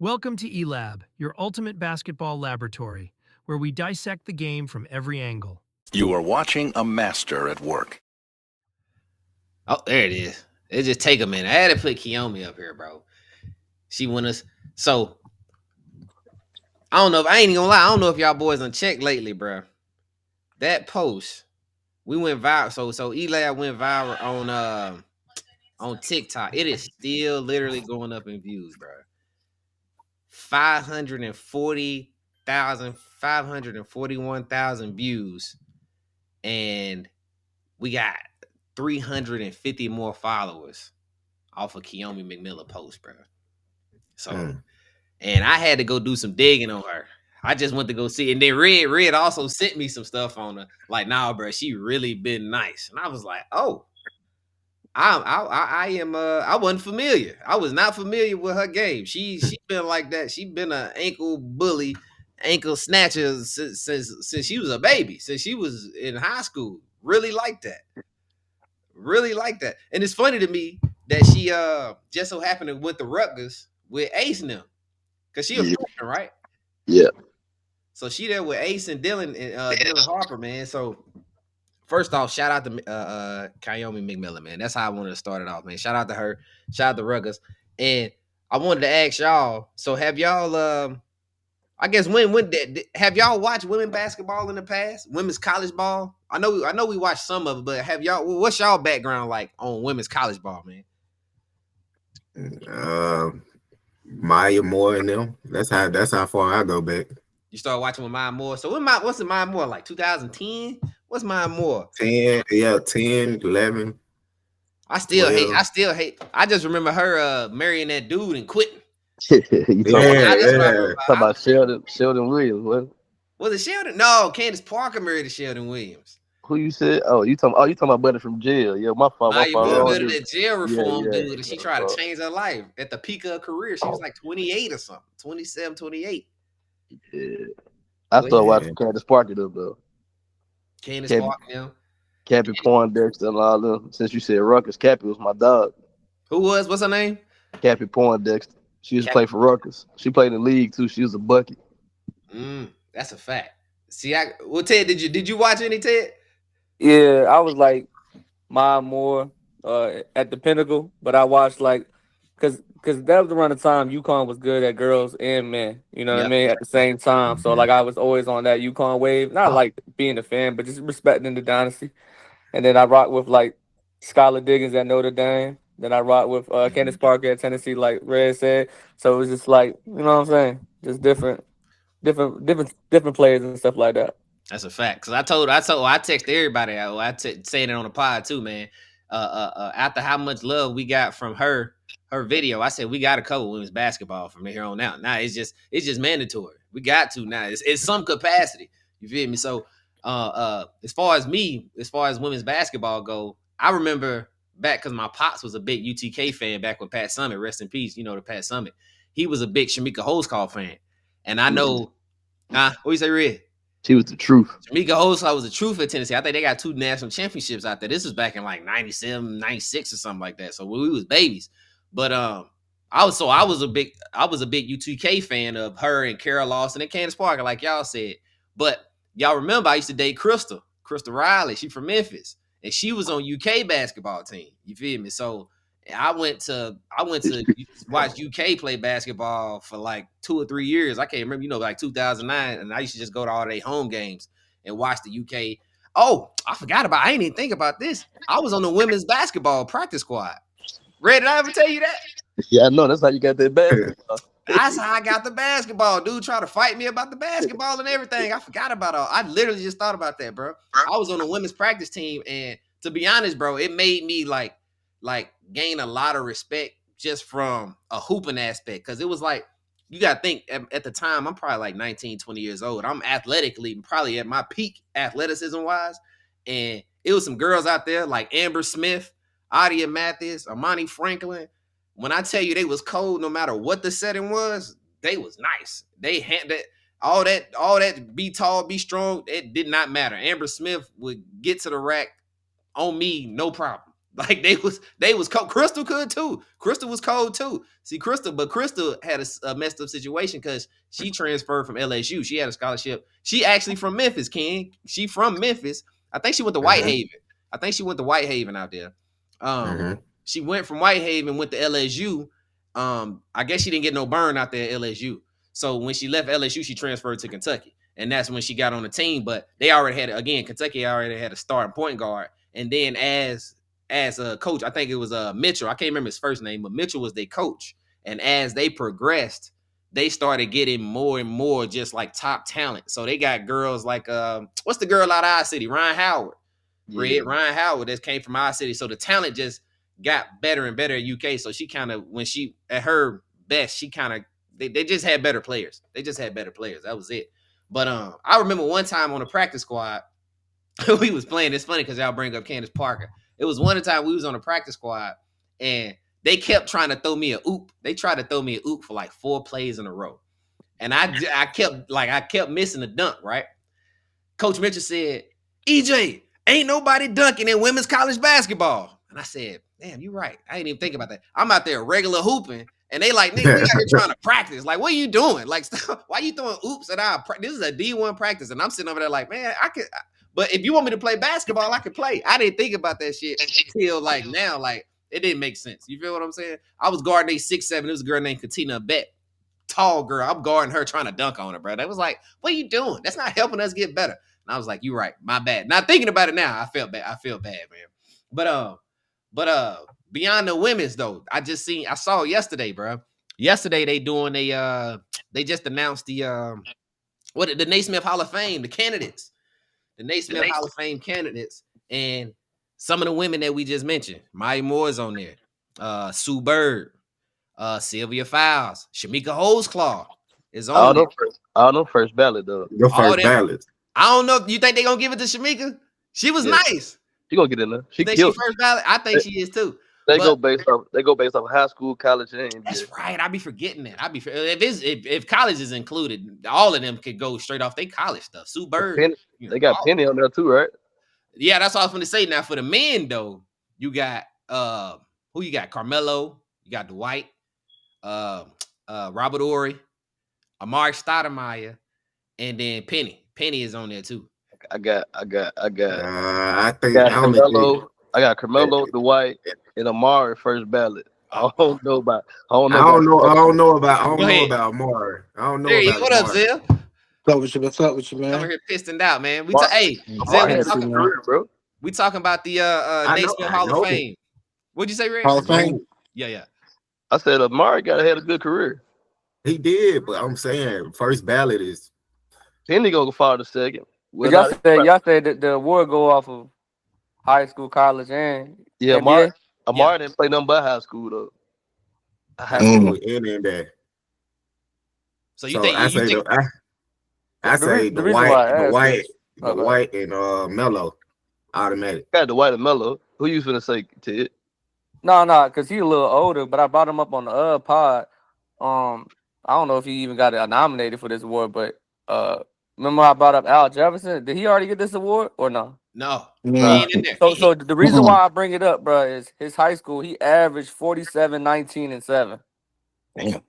Welcome to eLab, your ultimate basketball laboratory, where we dissect the game from every angle. You are watching a master at work. Oh, there it is. It just take a minute. I had to put Kiyomi up here, bro. She won us. So I don't know if I ain't even gonna lie. I don't know if y'all boys unchecked lately, bro. That post we went viral. So Elab went viral on TikTok. It is still literally going up in views, bro. 540,000, 541,000 views, and we got 350 more followers off of Kiyomi McMillan post, bro. So, and I had to go do some digging on her. I just went to go see, and then Red also sent me some stuff on her. Like, nah, bro, she really been nice, and I was like, oh, I am I wasn't familiar. I was not familiar with her game. She been like that. She been an ankle bully, ankle snatcher since she was a baby, since she was in high school. Really like that. Really like that. And it's funny to me that she just so happened to went to Rutgers with Ace now. Cause she a freshman, right? Yeah. So she there with Ace and Dylan and Dylan Harper, man. So first off, shout out to Kayomi McMillan, man. That's how I wanted to start it off, man. Shout out to her. Shout out to Rutgers. And I wanted to ask y'all. So have y'all I guess when have y'all watched women basketball in the past? Women's college ball? I know we watched some of it, but have y'all what's y'all background like on women's college ball, man? Maya Moore and them. That's how far I go back. You start watching with Maya Moore. So what's the Maya Moore like? 2010? What's Maya Moore? 10, 11. I still hate. I just remember her marrying that dude and quitting. You talking Yeah. about Sheldon Williams? What? Was it Sheldon? No, Candace Parker married to Sheldon Williams. Who you said? You talking about Buddy from jail? Yeah, my fault. Maya Moore Oh, better that jail reform yeah, dude, and she tried to change her life at the peak of her career. She was like 28 or something, 27, 28. Yeah. I started watching Candace Parker though. Candace Parker, yeah. Cappy Poindexter and all them. Since you said Rutgers, Cappy was my dog. Who was? What's her name? Cappy Poindexter. She used to play for Rutgers. She played in the league too. She was a bucket. That's a fact. See, Ted, did you watch any, Ted? Yeah, I was like Maya Moore at the Pinnacle, but I watched like because that was around the time UConn was good at girls and men. You know what I mean? At the same time, so like I was always on that UConn wave. Not like being a fan, but just respecting the dynasty. And then I rock with like Skylar Diggins at Notre Dame. Then I rock with Candace Parker at Tennessee, like Red said. So it was just like, you know what I'm saying? Just different players and stuff like that. That's a fact. Cause I text everybody. Saying it on the pod too, man. After how much love we got from her video, I said we got to cover women's basketball from here on out. Now it's just mandatory. We got to now. It's some capacity. You feel me? So as far as women's basketball go, I remember back because my pops was a big UTK fan back with Pat Summitt. Rest in peace. You know the Pat Summitt. He was a big Shamika Holtzclaw fan, and I know. What you say, Red? She was the truth. Shamika Holtzclaw was the truth at Tennessee. I think they got 2 national championships out there. This was back in like 97, 96 or something like that. So we was babies. But I was a big UTK fan of her and Carol Lawson and Candace Parker, like y'all said. But y'all remember I used to date Crystal Riley. She from Memphis. And she was on UK basketball team. You feel me? So I went to watch UK play basketball for like 2 or 3 years. I can't remember, like 2009, and I used to just go to all their home games and watch the UK. Oh, I didn't even think about this. I was on the women's basketball practice squad. Red, did I ever tell you that? Yeah, I know. That's how you got that basketball. That's how I got the basketball. Dude tried to fight me about the basketball and everything. I forgot about all. I literally just thought about that, bro. I was on the women's practice team, and to be honest, bro, it made me like gain a lot of respect just from a hooping aspect. Because it was like, you got to think, at the time, I'm probably like 19, 20 years old. I'm athletically probably at my peak athleticism-wise. And it was some girls out there like Amber Smith, Adia Mathis, Amani Franklin. When I tell you they was cold, no matter what the setting was, they was nice. They had that all that be tall, be strong. It did not matter. Amber Smith would get to the rack on me, no problem. Like they was cold. Crystal could too. Crystal was cold too. See, Crystal had a messed up situation because she transferred from LSU. She had a scholarship. She actually from Memphis, King. She from Memphis. I think she went to Whitehaven. I think she went to Whitehaven out there. She went from Whitehaven, went to LSU. I guess she didn't get no burn out there at LSU. So when she left LSU, she transferred to Kentucky. And that's when she got on the team. But they already had, again, Kentucky already had a starting point guard. And then as a coach, I think it was Mitchell. I can't remember his first name, but Mitchell was their coach. And as they progressed, they started getting more and more just like top talent. So they got girls like what's the girl out of our city? Ryan Howard. Ryan Howard that came from our city. So the talent just got better and better at UK. So she kind of, when she at her best, she kind of they just had better players. They just had better players. That was it. But I remember one time on the practice squad, we was playing. It's funny because y'all bring up Candace Parker. It was one time we was on the practice squad and they kept trying to throw me a oop. They tried to throw me a oop for like 4 plays in a row. And I kept missing the dunk, right? Coach Mitchell said, EJ, ain't nobody dunking in women's college basketball. And I said, damn, you're right. I ain't even think about that. I'm out there regular hooping. And they like, nigga, we out here trying to practice. Like, what are you doing? Like, why you throwing oops at our this is a D1 practice. And I'm sitting over there like, man, I could. But if you want me to play basketball, I could play. I didn't think about that shit until like now. Like, it didn't make sense. You feel what I'm saying? I was guarding a 6'7". There was a girl named Katina Beck. Tall girl. I'm guarding her trying to dunk on her, bro. They was like, what are you doing? That's not helping us get better. And I was like, you're right. My bad. Not thinking about it now, I felt bad. I feel bad, man. But beyond the women's though, I saw yesterday, bro. Yesterday they just announced the Naismith Hall of Fame, the candidates. The Naismith Hall of Fame candidates. And some of the women that we just mentioned, Maya Moore's on there. Sue Bird, Sylvia Fowles, Shamika Holesclaw is on there. I don't know first ballot though. Your first ballot. I don't know. You think they're gonna give it to Shamika? She was nice. She gonna get in there. She first ballot? I think she is too. They go based off high school, college, and NBA. That's right. I be forgetting that. If college is included, all of them could go straight off their college stuff. Sue Bird. They got Penny on there too, right? Yeah, that's all I was going to say. Now for the men though, you got who you got? Carmelo, you got Dwight, Robert Ory, Amari Stoudemire, and then Penny. Penny is on there too. I got Carmelo. I got Carmelo, Dwight, and Amari first ballot. I don't know about Amari. I don't know There about what up, Zell? What's up with you, man? Over here pissed out, man. Bro. We talking about the Naismith Hall of Fame. What'd you say, Ray? Hall of Fame? Yeah. I said Amari had a good career. He did, but I'm saying first ballot is Penny gonna fall to second. Y'all said that the award go off of high school, college, and Amari didn't play nothing but high school though. So you think? I say the White and Melo automatic. Got the White and Melo. Who you finna say, Ted? No, because he's a little older, but I brought him up on the pod. I don't know if he even got nominated for this award, but remember I brought up Al Jefferson? Did he already get this award or no? No. So the reason why I bring it up, bro, is his high school. He averaged 47, 19, and 7. Damn.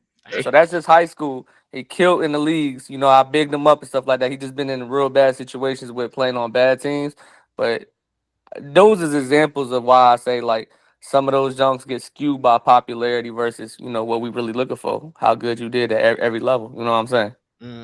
So that's just high school. He killed in the leagues. You know, I bigged him up and stuff like that. He just been in real bad situations with playing on bad teams. But those is examples of why I say, like, some of those junks get skewed by popularity versus, you know, what we really looking for, how good you did at every level. You know what I'm saying?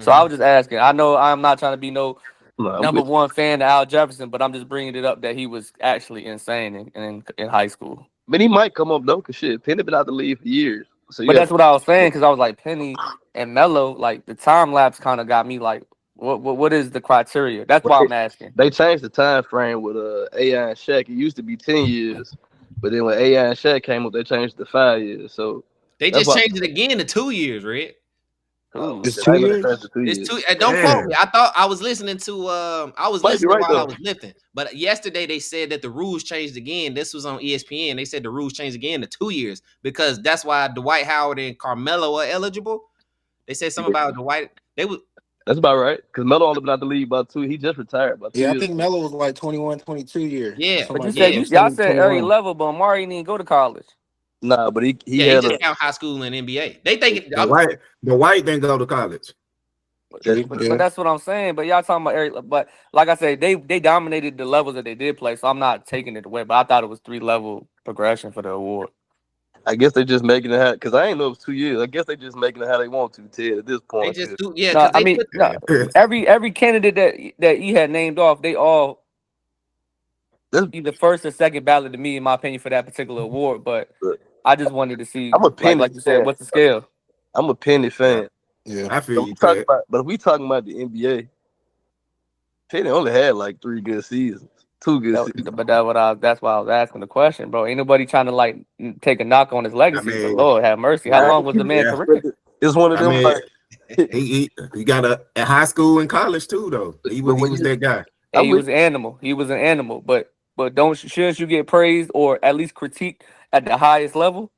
So I was just asking. I know I'm not trying to be number one fan of Al Jefferson, but I'm just bringing it up that he was actually insane in high school. But he might come up though, because shit, Penny been out the league for years. So but that's what I was saying, because I was like, Penny and Melo, like the time lapse kind of got me like, what is the criteria? That's why I'm asking. They changed the time frame with AI and Shaq. It used to be 10 years, but then when AI and Shaq came up, they changed it to 5 years. So they just changed it again to 2 years, Red. It's 2 years. It's 2. Don't quote me. I thought I was listening to. While I was lifting. But yesterday they said that the rules changed again. This was on ESPN. They said the rules changed again to 2 years because that's why Dwight Howard and Carmelo are eligible. They said something about Dwight. That's about right. Because Melo only been out the league about 2. He just retired about 2 Yeah, I years think ago. Melo was like 21, 22 year. Yeah, Something But you like said that. yeah, y'all said every 21. level, but Amari didn't even go to college. Nah, but he yeah. He had just a count high school and NBA. They think it, The white didn't go to college. that's, But that's what I'm saying. But y'all talking about every. But like I said, they dominated the levels that they did play. So I'm not taking it away. But I thought it was 3-level progression for the award. I guess they just making it how because I ain't know it was 2 years. I guess they just making it how they want to, Ted, at this they point. just 'Cause do yeah No, because I they mean, put no. Yeah. Every candidate that he had named off, they all that's, either first or second ballot to me, in my opinion, for that particular award. But I just wanted to see, I'm a penny like you said, fan. what's the scale? I'm a penny fan. Yeah. I feel So you, Ted. but if we talking about the NBA, Penny only had like 3 good seasons, 2 good seasons. But that's why I was asking the question, bro. Ain't nobody trying to like take a knock on his I legacy, but mean, Lord have mercy. How Nah, long was the man yeah. career? it's one of I them mean, like. he got a high school and college too, though. He But was when you, that guy. Hey, I'm he with was an animal. He was an animal. But don't shouldn't you get praised or at least critiqued at the highest level?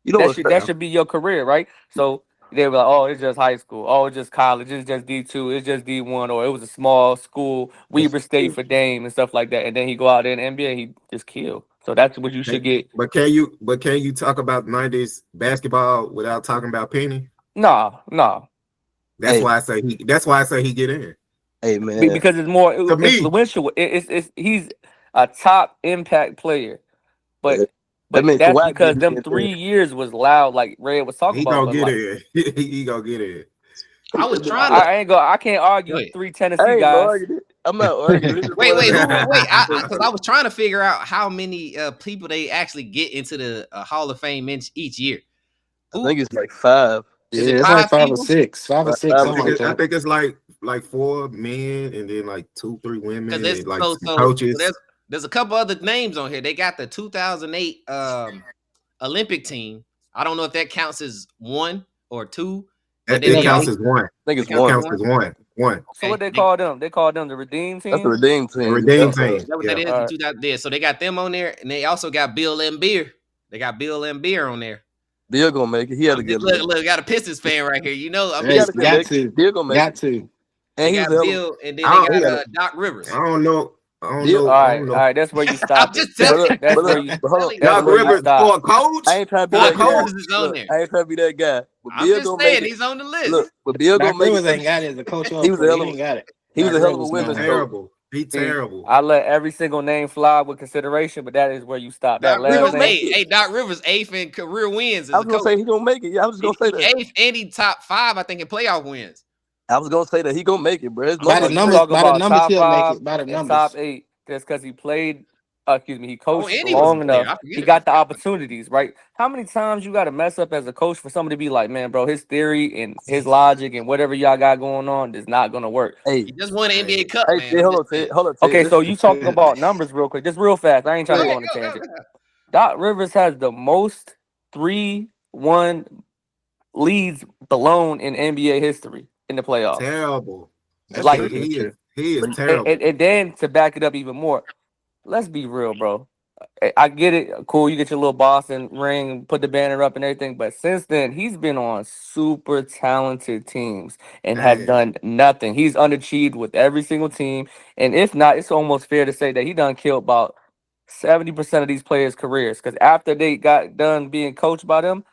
you know what's That should be your career, right? So they were like, oh, it's just high school. Oh, it's just college. It's just D2. It's just D1. Or it was a small school, Weber State for Dame and stuff like that. And then he go out there in the NBA, he just killed. So that's what you should get. But can you talk about 90s basketball without talking about Penny? Nah. That's Hey, why I say he get in. hey man, Because it's more To me, influential. It's he's a top impact player. But that makes that's Kawhi because get them in 3 years was loud, like Red was talking he about. gonna But get like in. He gonna get in. I was trying to I can't go argue ahead. 3 I Tennessee ain't guys. arguing it. I'm not arguing it. Wait, because I was trying to figure out how many people they actually get into the Hall of Fame each year. I Who think it's like 5. is Yeah, it? it's like 5 5 or people? 6. 5 or 6, Five or something like I that. think it's like 4 men and then like 2, 3 women Because there's and like some so coaches. there's a couple other names on here. They got the 2008 Olympic team. I don't know if that counts as 1 or 2, but then It they Yeah, counts also as one. I think it it's It counts as 1. counts 1. as one. One. So what Okay, they call them? They call them the Redeem That's the Team. redeem The team. redeem is team. that what that Yeah. is? All The right. 2000, yeah, so they got them on there, and they also got Bill Laimbeer. They got Bill Laimbeer on there. Bill gonna make it. He had to get Look, got a Pistons fan right here. You know, I He mean, hey, got to got make it. to. Bill gonna make Got it. to. they And he was got a hell of Bill, and then I they don't, he got got a Doc Rivers. I don't know. I don't Bill. know. All I right, don't all know. right. That's where you I'm stop it. just telling you. That's But where look, you. but hold on. That's Doc But where look, you Rivers stop. for a coach? I ain't trying to be For a Doc that guy. coach? Rivers is on Look, there. I ain't trying to be that guy. But I'm Bill just gonna make saying it. he's on the Look, list. but Bill Doc gonna make it Rivers because ain't got it as a coach he or was a for. hell He of ain't got it. he was Doc a hell of a Rivers, He women's nah. coach. terrible. He See, terrible. I let every single name fly with consideration, but that is where you stop. That Doc He last Rivers, gonna make name. it. Doc Rivers, eighth in career wins I as a was gonna coach. say he gonna make it. Yeah, I was just gonna say He that. eighth and he top 5, I think, in playoff wins. I was gonna say that he gonna make it, bro. There's no By the So other you way. numbers, talk by the about numbers, top he'll make 5 it. By the and top numbers. 8 just because he played. He Oh, coached and for he was a long player. enough. I He forget. I got the forgot about opportunities, right? How many times you got to mess up as a coach for somebody to be like, man, bro, his theory and his logic and whatever y'all got going on is not gonna work. He Hey, just won an NBA Hey, Cup, hey, man. Ted, I'm hold just on, saying. Ted. Hold on, Ted. Okay, so you talk Yeah. about numbers real quick, just real fast. I ain't trying Go to go ahead, on a go tangent. ahead. Doc Rivers has the most 3-1 leads blown in NBA history in the playoffs. terrible. That's Like, true. That's true. He is But terrible. and then to back it up even more, let's be real, bro. I get it. Cool, you get your little Boston ring, put the banner up and everything. But since then, he's been on super talented teams and had Hey, done nothing. He's underachieved with every single team. And if not, it's almost fair to say that he done killed about 70% of these players' careers. Because after they got done being coached by them,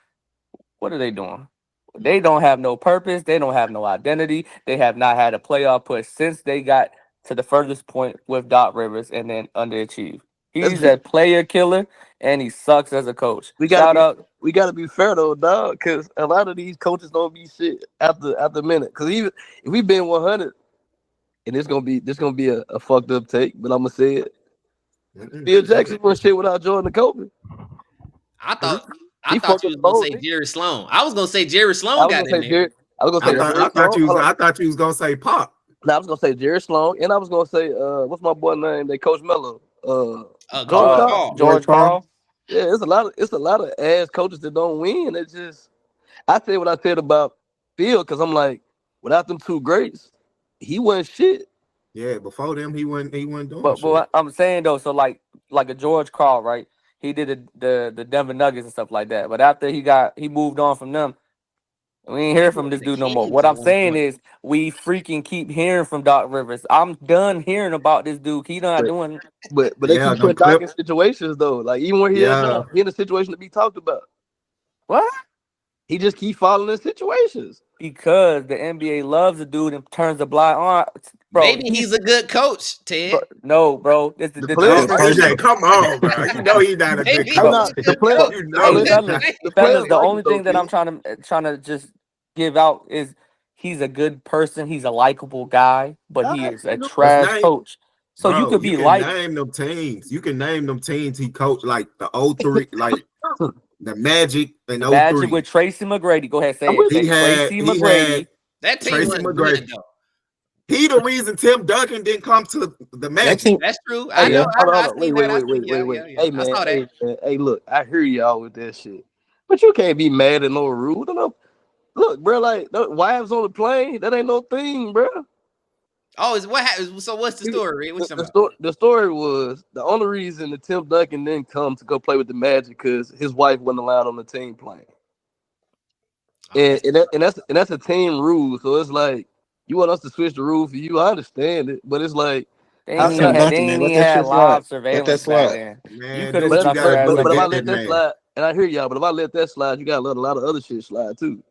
what are they doing? They don't have no purpose. They don't have no identity. They have not had a playoff push since they got to the furthest point with Doc Rivers and then underachieved. let's He's be a player killer and he sucks as a coach. we gotta Shout be out. we gotta be fair though, dog, because a lot of these coaches don't be shit after a minute. Because even if we been 100, and it's gonna be a fucked up take, but I'm gonna say it. Phil Jackson was shit without Jordan and Kobe. I 'Cause thought I he thought fucked you up was the gonna whole say thing. Jerry Sloan. I was gonna say Jerry I Sloan was got gonna in say there. Jerry. I was gonna say I Jerry I thought Sloan. you was Hold on. I thought you was gonna say Pop. No, I was gonna say Jerry Sloan, and I was gonna say what's my boy name? They Coach Mello. George George Carl. Paul. George George Carl. Carl. Yeah, it's a lot of ass coaches that don't win. It's just I said what I said about Phil because I'm like, without them two greats, he wasn't shit. Yeah, before them he wasn't doing But shit. what I'm saying though, so like a George Carl, right? He did the Denver Nuggets and stuff like that. But after he moved on from them, We ain't hear from this dude no more. What I'm saying is, we freaking keep hearing from Doc Rivers. I'm done hearing about this dude. He not doing. But they Yeah, keep them putting Doc in clip. situations though. Like even where he at Yeah, now, he in a situation to be talked about. What? He just keep falling in situations. Because the NBA loves a dude and turns a blind eye. Bro, Maybe he's a good coach, Ted. no, bro. It's The the players oh, difference. TJ, come on, bro. You know he's not a good Maybe I'm he's coach. a not the good player. coach. You know Hey, he's fellas, not. The fellas, players the like only it though, thing that King. I'm trying to just give out is he's a good person. He's a likable guy, but he is a You know, His trash name, coach. So you bro. could You be can like, name them teams. You can name them teams he coached, like the 03, like the Magic in the Magic 03. with Tracy McGrady. Go ahead, say I'm it. with Say He had Tracy he had McGrady. That team Tracy wasn't McGrady. good though. He the reason Tim Duncan didn't come to the That Magic. team, That's true. I Hey, know. yeah. I hold on. seen Wait. that. I seen. Yeah. Hey I man, saw that. hey, look, I hear y'all with that shit. But you can't be mad at no rule. No, look, bro, like the wives on the plane, that ain't no thing, bro. Oh, is what happened? So what's the story, Red? What you talking about? The story was the only reason that Tim Duncan didn't come to go play with the Magic because his wife wasn't allowed on the team playing. Oh, And that's a team rule. So it's like you want us to switch the rule for you. I understand it, but it's like They how ain't That's even Tim can had, they Duncan, ain't man. Let even that had shit slide. live Let that surveillance back slide. then. You Man, could do have what you snuck gotta your ass do but up to if and I get get. let that that man. slide, and I hear y'all, but if I let that slide, you gotta let a lot of other shit slide too.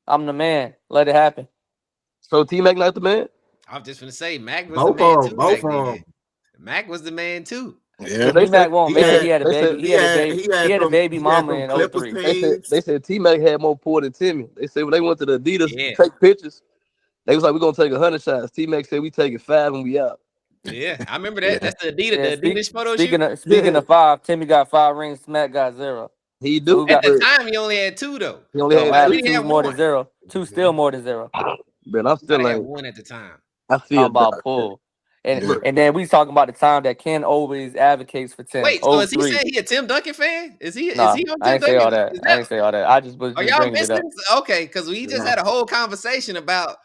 I'm the man. Let it happen. So T Mac not the man. I'm just gonna say Mac was the Both man of them, too both back of then. them. Mac was the man too. Cause Yeah. they T said Mac won't He make it. had He had a they said baby. He he had a baby had mama them in Clippers '03. teams. they said T Mac had more pull than Timmy. They said when they went to the Adidas to Yeah, take pictures, they was like, we're gonna take 100 shots. T Mac said we taking 5 and we out. yeah. I remember that. Yeah. That's the Adidas, Yeah. the Adidas photo shoot. Speaking of five, Timmy got 5 rings. Smack got 0. He So do, who At got? the but time, he only had 2 though. he only Don't had Or matter. did two. he 2 have more than 1? 0. 2 still more than 0. But I'm He might still have had like 1 at the time. I feel Talking about dark. pull. And Yeah. Look, and then we talking about the time that Ken always advocates for Tim. Wait, so is he 03. saying he a Tim Duncan fan? Is Nah, he on I Tim ain't say Duncan? all that. Is I that ain't say all that. I just was are just y'all bringing it missing? up. Okay, because we just had a whole conversation about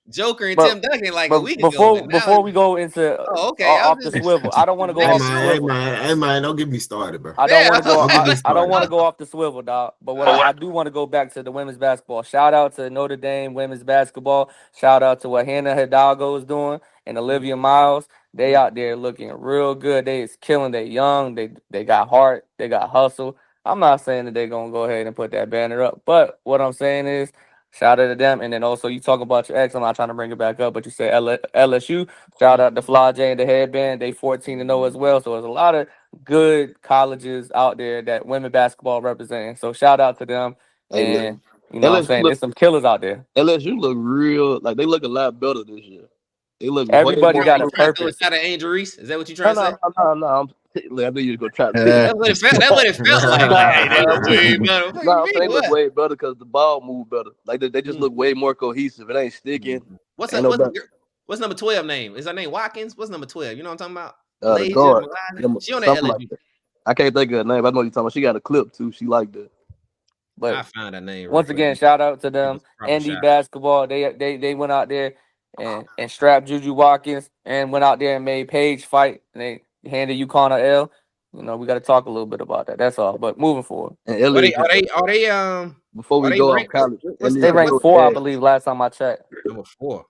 Joker and But Tim Duncan like a but week ago, and now before we go into oh okay, I off was the just swivel, I don't want to go Hey making off the man, sure. hey swivel. man, hey man, don't get me started, bro. I don't Yeah, want to go. Don't get me I don't started. want to go off the swivel, dog. But what I do want to go back to the women's basketball. Shout out to Notre Dame women's basketball. Shout out to what Hannah Hidalgo is doing and Olivia Miles. They out there looking real good. They is killing. They young. They got heart. They got hustle. I'm not saying that they're gonna go ahead and put that banner up, but what I'm saying is shout out to them. And then also you talk about your ex. I'm not trying to bring it back up, but you say LSU. Shout out to Fly J and the headband. They 14-0 as well. So there's a lot of good colleges out there that women basketball representing. So shout out to them. hey, look, And you know what I'm LSU saying? look There's some killers out there. LSU look real like they look a lot better this year. They look way Everybody more got a You pro. trying to throw a purpose. shot at Angel Reese? Is that what you No, trying to say? no, no, no. Look, I knew you was gonna try to pick. Yeah. That's what it felt. That's what it felt like. Like, hey, they Nah, look way better. What do you I'm saying mean? they look What? way better because the ball move better. Like they just Mm. look way more cohesive. It ain't sticking. What's Ain't up? no better. What's number 12 name? Is her name Watkins? What's number 12? You know what I'm talking about? The Alasia guard, Milana? She on that something like LSU. that. I can't think of her name. I know you're talking about. She got a clip too. She like that. I But found that name real once quick. again, shout out to Give them. us a proper Andy shot. basketball. They went out there and strapped Juju Watkins and went out there and made Paige fight. And they handed UConn a L. You know, we got to talk a little bit about that. That's all. But moving forward. And Are Elliot, they are they are they before are we they go off ranked? college, What's They Elliot the can ranked what's go 4, I ass. believe, last time I checked. number 4?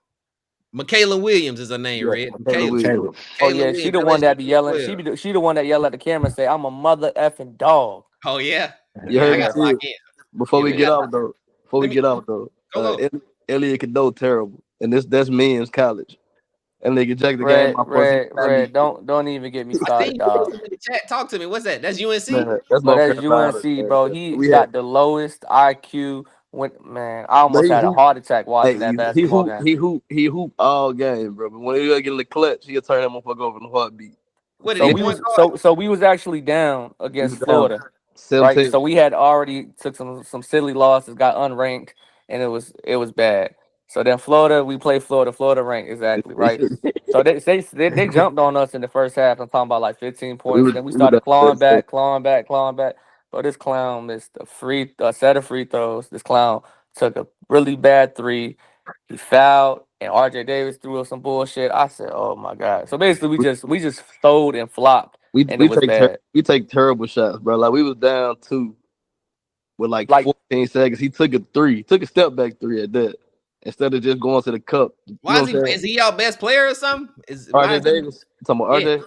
Michaela Williams is her name, Yeah, Red. Taylor Michaela, Williams. Caleb. Oh Michaela yeah, she Williams, the one LSU that be number yelling. 12. She the one that yell at the camera and say, "I'm a mother effing dog." Oh yeah, You yeah. heard I me Yeah. gotta lock too. in. Before Yeah, we we get got. off though, Let me go go. Elliot Cadeau terrible, and that's men's college. And they can jack the game off us. He not me. Don't even get me I started, think you dog. posted in the chat. Talk to me. What's that? That's UNC. Man, that's But North that's Carolina. UNC, Man. bro. He We had, got the lowest IQ. Man, I but almost had a heart attack watching that he basketball hoop, game. he hoop all game, bro. But when he get in the clutch, he'll turn that motherfucker over in a heartbeat. What did So he we point was guard? we was actually down We was against down Florida, right? 17. So we had already took some silly losses, got unranked, and it was bad. So then Florida, we played Florida. Florida ranked exactly right. So they jumped on us in the first half. I'm talking about like 15 points. Then we We were started down clawing 17. back, clawing back, clawing back. But this clown missed a set of free throws. This clown took a really bad three. He fouled, and RJ Davis threw us some bullshit. I said, "Oh my god!" So basically, we just sold and flopped, and it was bad. We take terrible shots, bro. Like we was down 2, with like Like 14 seconds. He took a step back three at that instead of just going to the cup. You Why know is what I'm saying? is he y'all best player or something? Why RJ is he? Davis. You talking about Yeah. RJ?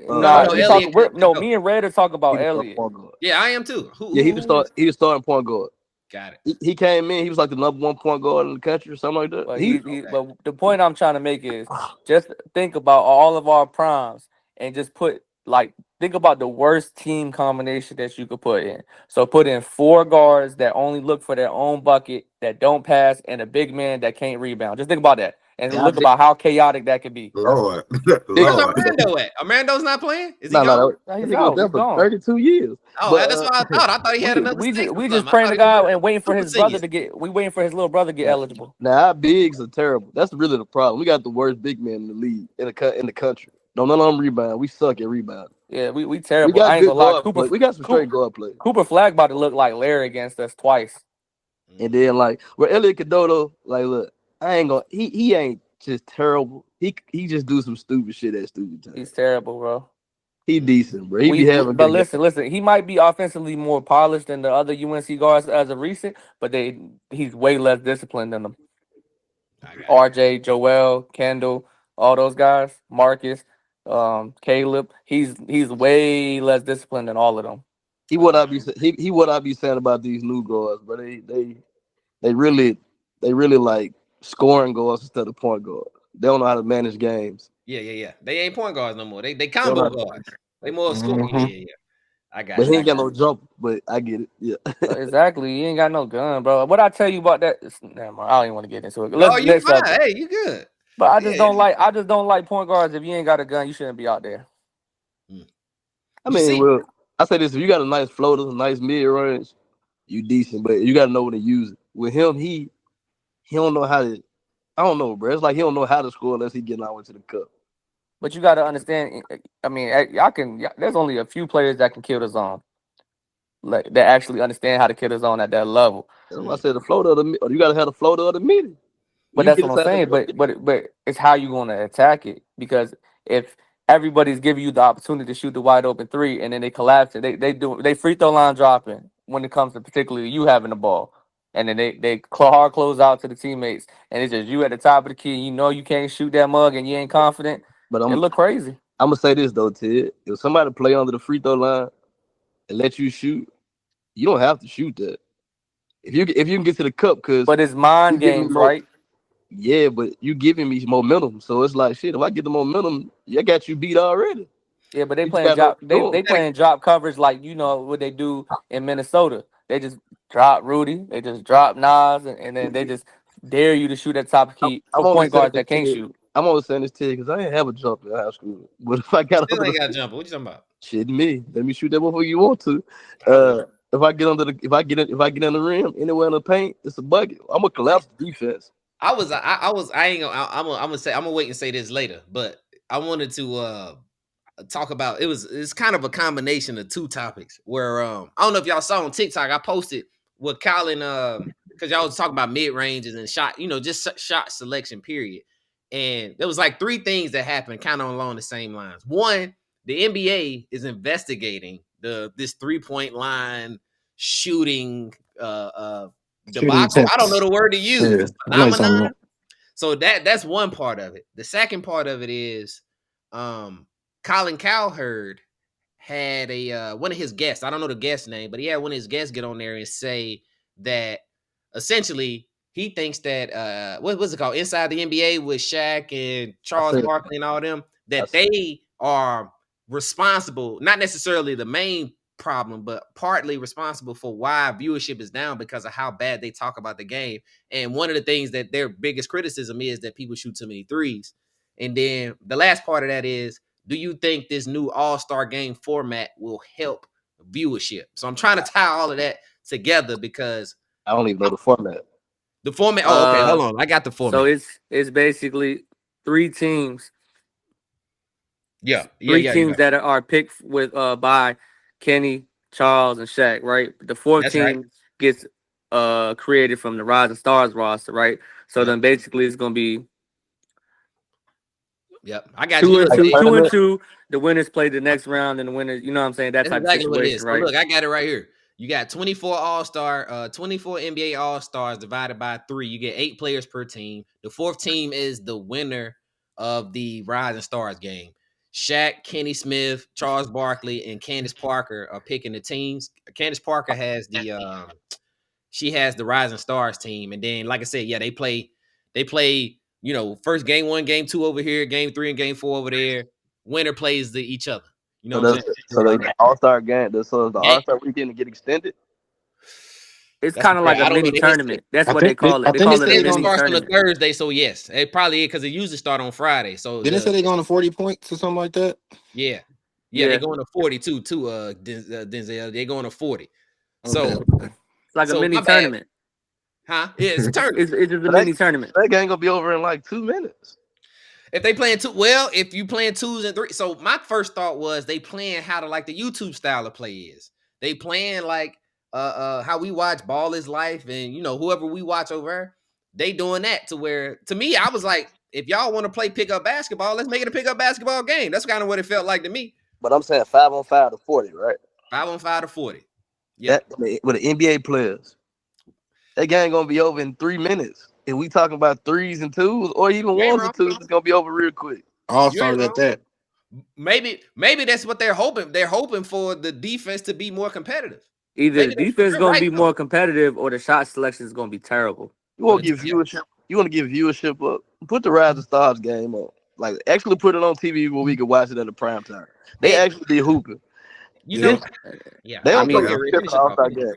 No, nah, no, we Elliott talking. could No, go. me and Red are talking He about the starting Elliott. point guard. Yeah, I am too. Yeah, Who is? he the starting point guard. Got it. He came in. He was like the number one point guard in the country or something like that. But He but the point I'm trying to make is just think about all of our primes and just think about the worst team combination that you could put in. So put in 4 guards that only look for their own bucket, that don't pass, and a big man that can't rebound. Just think about that. And yeah, look about how chaotic that could be. Lord, Where's Lord. Armando at? Armando's not playing? Is he no, gone? Nah, that he's nigga was out. there He's for gone. 32 years. Oh, But that's what I thought. I thought he had another stick or We something. just I praying thought to he was God and waiting for super his brother senior. to get. We waiting for his little brother to get eligible. now our bigs are terrible. That's really the problem. We got the worst big men in the league in the country. Don't none of them rebound. We suck at rebound. Yeah, we We terrible. got I ain't good gonna lie. guard play. We got some straight guard play. Cooper Flag about to look like Larry against us twice. And then like where Elliot Cadoto, like look, I ain't gonna he ain't just terrible. He just do some stupid shit at stupid times. He's terrible, bro. He decent, bro. He be having But good games. listen. He might be offensively more polished than the other UNC guards as of recent, but he's way less disciplined than them. RJ, Joel, Kendall, all those guys, Marcus, Caleb. He's way less disciplined than all of them. He what I be saying about these new guards, but they really like scoring guards instead of point guards. They don't know how to manage games. Yeah. They ain't point guards no more. They They don't know combo how to guards. manage. They more scoring. Mhm. Yeah. I got But you. he ain't got no jump. But I get it. Yeah. Exactly. He ain't got no gun, bro. What I tell you about that? Never mind. I don't even want to get into it. No, Let's you next fine. subject. Hey, you good. But I Yeah. just don't like point guards. If you ain't got a gun, you shouldn't be out there. I You mean, see, well, I say this: if you got a nice floater, a nice mid range, you decent. But you got to know when to use it. With him, he don't know how to. I don't know, bro. It's like he don't know how to score unless he getting out into the cup. But you got to understand. I mean, There's only a few players that can kill the zone, like that actually understand how to kill the zone at that level. That's why I said the floater of the or you got to have the floater of the mid. But You that's get what I'm inside the saying. cup. But it's how you going to attack it, because if everybody's giving you the opportunity to shoot the wide open three and then they collapse it, they free throw line dropping when it comes to particularly you having the ball, and then hard close out to the teammates, and it's just you at the top of the key. You know you can't shoot that mug and you ain't confident. But It look crazy. I'm gonna say this though, Ted. If somebody play under the free throw line and let you shoot, you don't have to shoot that. If you can get to the cup, because But it's you mind giving me games, more. right? Yeah, but you giving me momentum, so it's like shit. If I get the momentum, I got you beat already. Yeah, but they You just playing got no drop. They doing. playing drop coverage like you know what they do in Minnesota. They just drop Rudy. They just drop Nas, and then they just dare you to shoot at top key I'm for only point saying guards this that can't Ted. shoot. I'm only saying this Ted because I didn't have a jump in high school. But if I got still under ain't got a the jumper. What you talking about? shit me, let me shoot that before you want to. If I get under the if I get in the rim anywhere in the paint, it's a bucket. I'm gonna collapse the defense. I ain't gonna. I'm gonna say. I'm gonna wait and say this later. But I wanted to talk about. It's kind of a combination of two topics. Where I don't know if y'all saw on TikTok. I posted with Colin because y'all was talking about mid ranges and shot. Just shot selection period. And there was like 3 things that happened kind of along the same lines. One, the NBA is investigating this 3-point line shooting Shooting debacle. I don't know attempts. the word to use. Yeah, This I know something. phenomenon. So that's one part of it. The second part of it is Colin Cowherd had a one of his guests. I don't know the guest name, but he had one of his guests get on there and say that essentially he thinks that what was it called, Inside the NBA with Shaq and I Charles said, Barkley and all them, I that said they are responsible, not necessarily the main problem, but partly responsible for why viewership is down because of how bad they talk about the game. And one of the things that their biggest criticism is that people shoot too many threes. And then the last part of that is, do you think this new All-Star game format will help viewership? So I'm trying to tie all of that together because I don't even know the format. the format. Oh, okay. Uh, Hold on. I got the so format. it's basically 3 teams, Yeah. 3 teams that are picked with by Kenny, Charles, and Shaq, right? The fourth That's right. team gets created from the Rising Stars roster, right? So Yep. then basically it's gonna be Yep. I got 2 you. and Like 2, 2 and tournament. 2. The winners play the next round, and the winners, you know what I'm saying, that That's type of exactly what it situation, is. So right? look, I got it right here. You got 24 All-Star, 24 NBA All-Stars divided by 3. You get 8 players per team. The 4th team is the winner of the Rising Stars game. Shaq, Kenny Smith, Charles Barkley, and Candace Parker are picking the teams. Candace Parker has the she has the Rising Stars team, and then like I said, yeah, they play, first game 1, game 2 over here, game 3 and game 4 over there. Winner plays each other. You know So what I'm saying? the All-Star game. So the Game- All-Star weekend to get extended. It's That's kind of fair. like a I don't know mini the history. tournament. That's I what they think they- call I it. They think call they it said a It they mini gonna- starts on a tournament. Thursday, so yes, it probably is because it usually start on Friday. So Didn't they say they going to 40 points or something like that? yeah, Yeah. they're going to 42 too. Denzel, they're going to 40. So, Okay. It's like a so mini my bad, tournament. huh? Yeah, it's a tournament. It's just a But mini tournament. That game gonna be over in like 2 minutes. If they playing if you playing 2s and 3s. So my first thought was they playing how like the YouTube style of play is. They playing like how we watch Ball is Life and whoever we watch over there, they doing that to where to me I was like, if y'all want to play pickup basketball, let's make it a pickup basketball game. That's kind of what it felt like to me. But I'm saying 5-on-5 to 40, right? 5-on-5 to 40. Yeah. That with the NBA players. That game gonna be over in 3 minutes. If we talking about 3s and 2s, or even You ain't 1s wrong. and 2s, it's gonna be over real quick. All You ain't stars at wrong. that. Maybe that's what they're hoping. They're hoping for the defense to be more competitive. Either the Maybe defense is they're going to right, be though. more competitive or the shot selection is going to be terrible. You want to give viewership. You want to give viewership up. Put the Rising Stars game on. Like actually put it on TV where we can watch it at the prime time. They actually be hooping. You know, yeah. They I don't mean, go finish get it the All-Star off. game.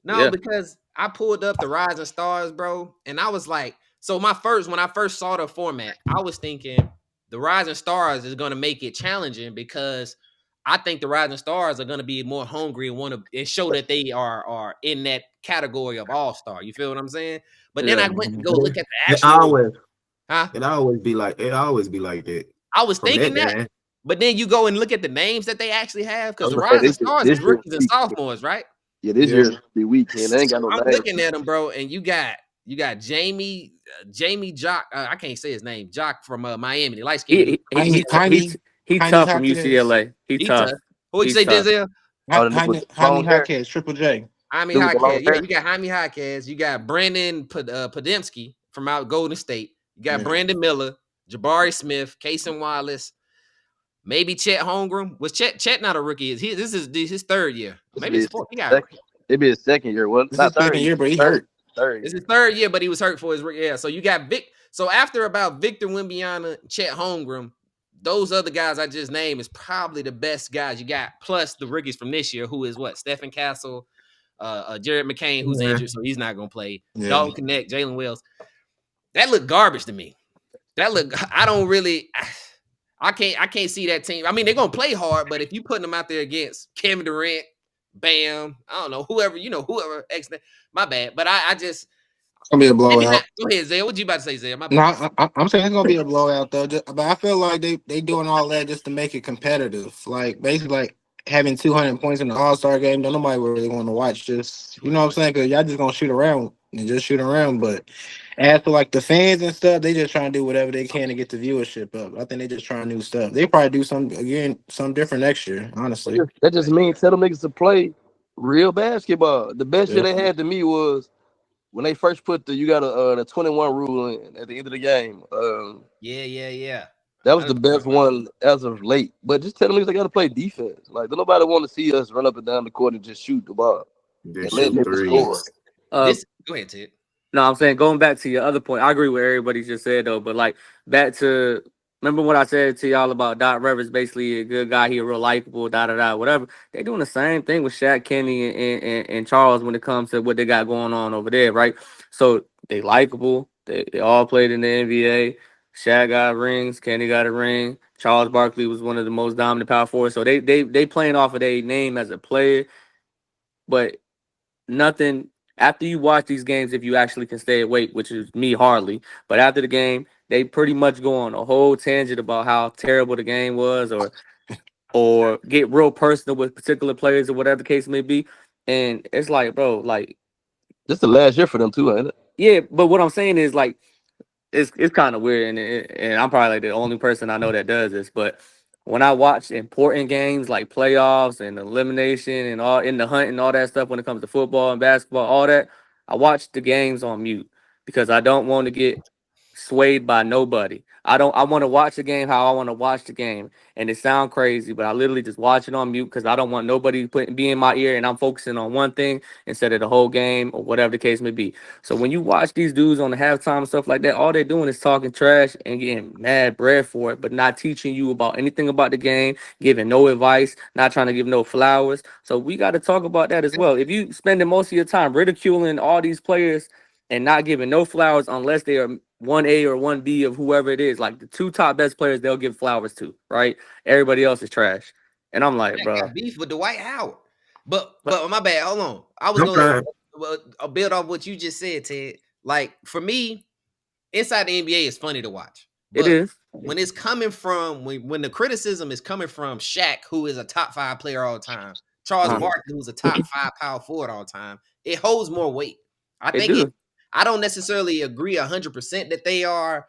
No, Yeah. because I pulled up the Rising Stars, bro, and I was like, so when I first saw the format, I was thinking the Rising Stars is going to make it challenging because I think the Rising Stars are going to be more hungry and want to show that they are in that category of All Star. You feel what I'm saying? But then Yeah. I went to go look at the It actual. always be like that. I was From thinking that, man. but then you go and look at the names that they actually have because the I'm gonna say Rising Stars this is rookies and year- sophomores, right? Yeah, this year's the weekend. They ain't got no I'm name. looking at them, bro, and you got Jamie Jock. I can't say his name. Jock from Miami, the light skin. He tough from UCLA. He tough. Who you say, Denzel? Jaime Jaquez, Triple J. Jaime Jaquez. Yeah, you got Jaime Jaquez. You got Brandon Podemski from out Golden State. You got Brandon Miller, Jabari Smith, Kason Wallace, maybe Chet Holmgren. Was Chet not a rookie? This is his 3rd year. Maybe it's 4th. It'd be his 2nd year. Well, This is 2nd year, but he hurt. It's his 3rd year, but he was hurt for his rookie. Yeah. So you got So after about Victor Wembanyama, Chet Holmgren, those other guys I just named is probably the best guys you got. Plus the rookies from this year, who is what? Stephen Castle, Jared McCain, who's injured, so he's not gonna play. Yeah. Dalton Connect, Jalen Wells. That looked garbage to me. I don't really. I can't see that team. I mean, they're gonna play hard, but if you putting them out there against Kevin Durant, Bam, I don't know, whoever. My bad, but I just. It's gonna be a blowout. Go ahead, Zay. What you about to say, Zay? My bad. No, I'm saying it's gonna be a blowout though. But I feel like they doing all that just to make it competitive. Like basically, like having 200 points in the All-Star game. Don't nobody really want to watch. Just you know what I'm saying? Because y'all just gonna shoot around and just shoot around. But as for like the fans and stuff, they just trying to do whatever they can to get the viewership up. I think they just trying new stuff. They probably do some different next year. Honestly, that just means tell them niggas to play real basketball. The best shit they had to me was when they first put the 21 rule in at the end of the game. Yeah. That was the best one as of late. But just tell them niggas they got to play defense. Like, don't nobody want to see us run up and down the court and just shoot the ball. Just let shoot niggas score. Go ahead, Ted. No, I'm saying going back to your other point, I agree with everybody just said though. But like back to remember what I said to y'all about Doc Rivers, basically a good guy, he a real likable, whatever. They doing the same thing with Shaq, Kenny, and Charles when it comes to what they got going on over there, right? So they likable. They all played in the NBA. Shaq got rings, Kenny got a ring. Charles Barkley was one of the most dominant power forwards. So they playing off of their name as a player, but nothing. After you watch these games, if you actually can stay awake, which is me hardly, but after the game, they pretty much go on a whole tangent about how terrible the game was, or get real personal with particular players or whatever the case may be. And it's like, bro, like this the last year for them too, ain't it? Yeah, but what I'm saying is like it's kind of weird, and I'm probably like the only person I know that does this. But when I watch important games like playoffs and elimination and all in the hunt and all that stuff when it comes to football and basketball, all that, I watch the games on mute because I don't want to get swayed by nobody. I want to watch the game how I want to watch the game. And it sounds crazy, but I literally just watch it on mute because I don't want nobody be in my ear and I'm focusing on one thing instead of the whole game or whatever the case may be. So when you watch these dudes on the halftime and stuff like that, all they're doing is talking trash and getting mad bread for it, but not teaching you about anything about the game, giving no advice, not trying to give no flowers. So we got to talk about that as well. If you spending most of your time ridiculing all these players and not giving no flowers unless they are 1A or 1B of whoever it is, like the two top best players, they'll give flowers to, right? Everybody else is trash. And I'm like, Shaq bro. got beef with Dwight Howard. But my bad. Hold on. I was Okay. I'll build off what you just said, Ted. Like for me, inside the NBA is funny to watch. It But is. when it's coming from when the criticism is coming from Shaq, who is a top 5 player all the time, Charles Barkley, who's a top 5 power forward all the time, it holds more weight. I It think do. I don't necessarily agree 100% that they are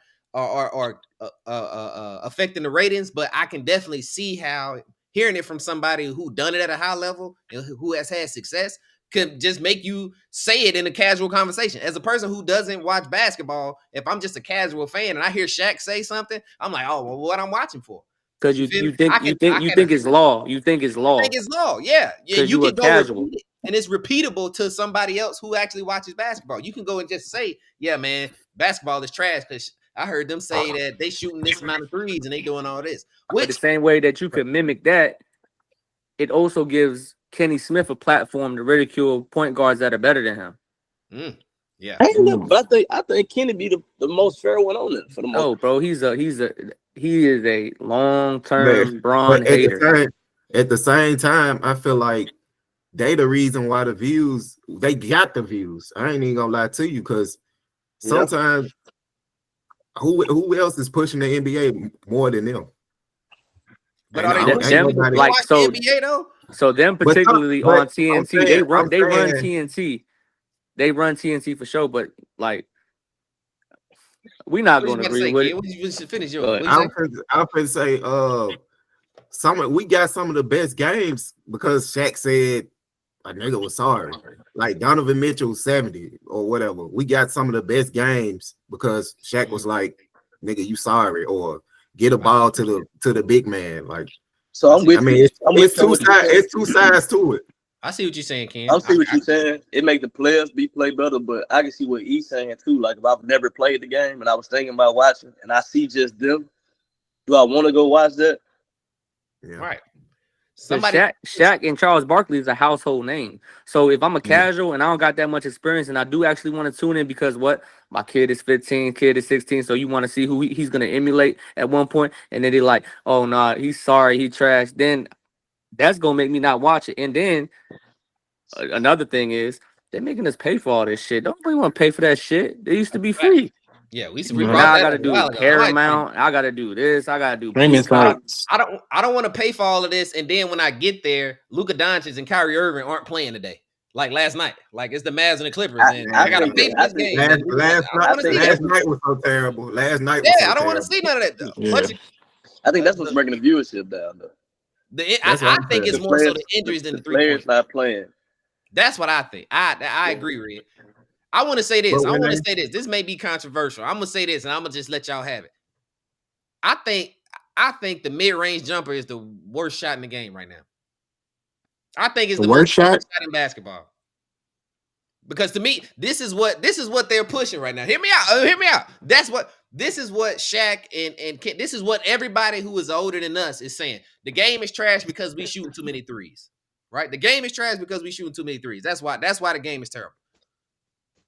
affecting the ratings, but I can definitely see how hearing it from somebody who done it at a high level and who has had success could just make you say it in a casual conversation. As a person who doesn't watch basketball, if I'm just a casual fan and I hear Shaq say something, I'm like, oh, well, what I'm watching for? Because You you feel you me? think I you can think I you can think it's law. You think it's I law think it's law. Yeah. because You you a can go casual. repeat it, and it's repeatable to somebody else who actually watches basketball. You can go and just say, yeah, man, basketball is trash because I heard them say that they shooting this amount of threes and they doing all this. But the Which same way that you could mimic that, it also gives Kenny Smith a platform to ridicule point guards that are better than him. Yeah. I ain't never, but I think Kenny be the most fair one on it for the most. Oh, bro, he is a long-term But Bron hater. at the same time, I feel like they the reason why the views they got the views. I ain't even gonna lie to you because sometimes who else is pushing the NBA more than them? But And are they Them, pushing ain't people them to nobody. like watch the so NBA though? so them But particularly but on TNT, they run saying TNT. They run TNT for show, but like we're not What you gonna about to agree say, with kid? it. What you finish Go yours? ahead. What you say? I'm finna say we got some of the best games because Shaq said a nigga was sorry. Like Donovan Mitchell 70 or whatever. We got some of the best games because Shaq was like, nigga, you sorry, or get a ball to the big man. Like, So I'm with you. I'm with it's you. it's two sides to it. I see what you're saying, Ken. I see what you're saying. It make the players play better, but I can see what he's saying too. Like if I've never played the game and I was thinking about watching, and I see just them, do I want to go watch that? Yeah. Right. Because Somebody Shaq and Charles Barkley is a household name. So if I'm a casual and I don't got that much experience and I do actually want to tune in because what my kid is 15, kid is 16, so you want to see who he's gonna emulate at one point, and then they're like, oh no, he's sorry, he trashed. Then that's gonna make me not watch it. And then another thing is they're making us pay for all this shit. Don't nobody want to pay for that shit. They used to be free. Yeah, we And brought now I that gotta up a while do ago. Nobody paying. Paramount. I gotta do this. I gotta do Streaming Peacock. sites. I don't want to pay for all of this, and then when I get there, Luka Doncic and Kyrie Irving aren't playing today. Like last night, like it's the Mavs and the Clippers, and I gotta pay for this game. Last I don't want to see that. night was so terrible. Last night was so Yeah, I don't want to terrible. see none of that. Though. Yeah. I think that's what's bringing the viewership down. Though That's what I I'm think saying. it's more so the injuries than the 3 players points. not playing. That's what I think. I agree, Red. I want to say this. But I when want to say this. This may be controversial. I'm gonna say this, and I'm gonna just let y'all have it. I think the mid-range jumper is the worst shot in the game right now. I think it's The the worst most shot? shot in basketball. Because to me, this is what they're pushing right now. Hear me out. Hear me out. This is what Shaq and Ken, this is what everybody who is older than us is saying. The game is trash because we shooting too many threes. Right? The game is trash because we shooting too many threes. That's why the game is terrible.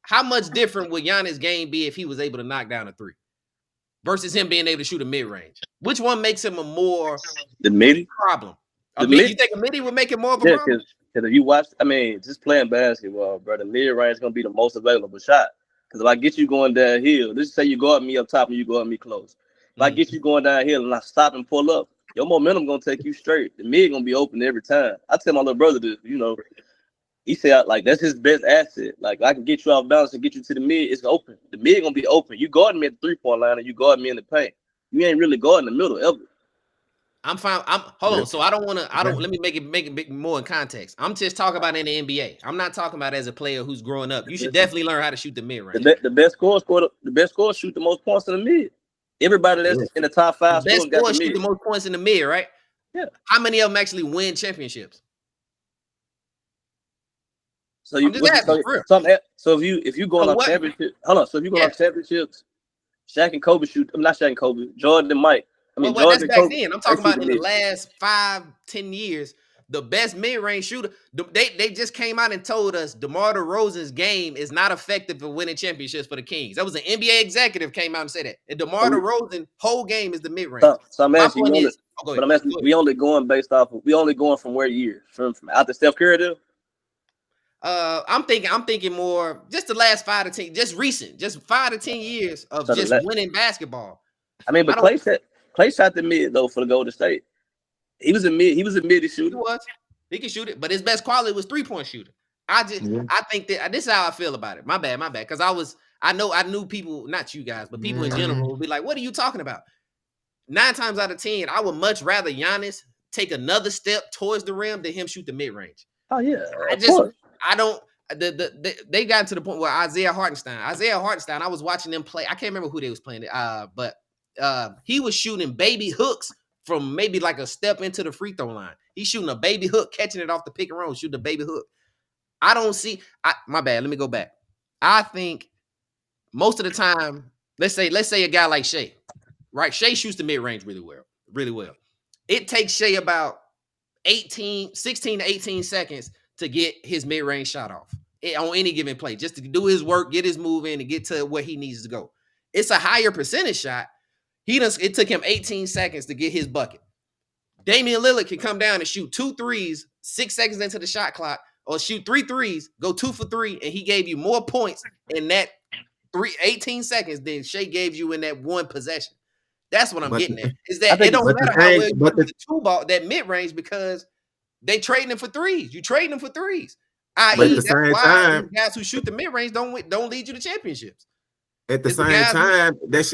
How much different would Giannis' game be if he was able to knock down a three versus him being able to shoot a mid-range? Which one makes him a more The midi problem? The You mid- think a midi would make it more of a Yeah, problem? because if you watch, I mean, just playing basketball, bro, the mid range is gonna be the most available shot. Because if I get you going downhill, let's say you go at me up top and you go at me close. If I get you going downhill and I stop and pull up, your momentum gonna take you straight. The mid gonna be open every time. I tell my little brother this, he said like that's his best asset. Like I can get you off balance and get you to the mid. It's open. The mid gonna be open. You guarding me at the 3-point line and you guarding me in the paint. You ain't really guarding the middle ever. I'm fine. Hold on. So I don't want to. Let me make it more in context. I'm just talking about in the NBA. I'm not talking about as a player who's growing up. You should definitely learn how to shoot the mid range. The best scorers shoot the most points in the mid. Everybody that's in the top 5 the best scorers got the shoot mid. the most points in the mid, right? Yeah. How many of them actually win championships? So you I'm just asking, for real. So if you going off championship, hold on. So if you going off championships, Shaq and Kobe shoot. I'm not Shaq and Kobe. Jordan and Mike. I mean, well, Jordan that's and back Kobe. then. I'm talking about in the last 5-10 years. The best mid-range shooter. They just came out and told us DeMar DeRozan's game is not effective for winning championships for the Kings. That was an NBA executive came out and said that. And DeMar DeRozan's whole game is the mid-range. So I'm asking you, but I'm asking, we only going from where years? From after Steph Curry do? I'm thinking more just the last 5 to 10, just recent, just 5 to 10 years of just winning basketball. I mean, but Clay shot the mid though for the Golden State. He was a mid shooter. He can shoot it, but his best quality was 3-point shooter. I think that this is how I feel about it. My bad. Because I knew people, not you guys, but people in general would be like, "What are you talking about?" 9 times out of 10, I would much rather Giannis take another step towards the rim than him shoot the mid range. Oh yeah, they got to the point where Isaiah Hartenstein, I was watching them play. I can't remember who they was playing, but he was shooting baby hooks from maybe like a step into the free throw line. He's shooting a baby hook, catching it off the pick and roll, shooting a baby hook. I don't see. My bad. Let me go back. I think most of the time, let's say a guy like Shea, right? Shea shoots the mid range really well. It takes Shea about 16 to 18 seconds to get his mid range shot off on any given play, just to do his work, get his move in, and get to where he needs to go. It's a higher percentage shot. It took him 18 seconds to get his bucket. Damian Lillard can come down and shoot 2 threes 6 seconds into the shot clock, or shoot 3 threes, go 2 for 3, and he gave you more points in that 18 seconds than Shea gave you in that one possession. That's what I'm getting at. Is that it don't matter how well you put the 2 ball, that mid range, because they trading them for threes. You trading them for threes. I.e., that's why guys who shoot the mid range don't lead you to championships. At the same time, that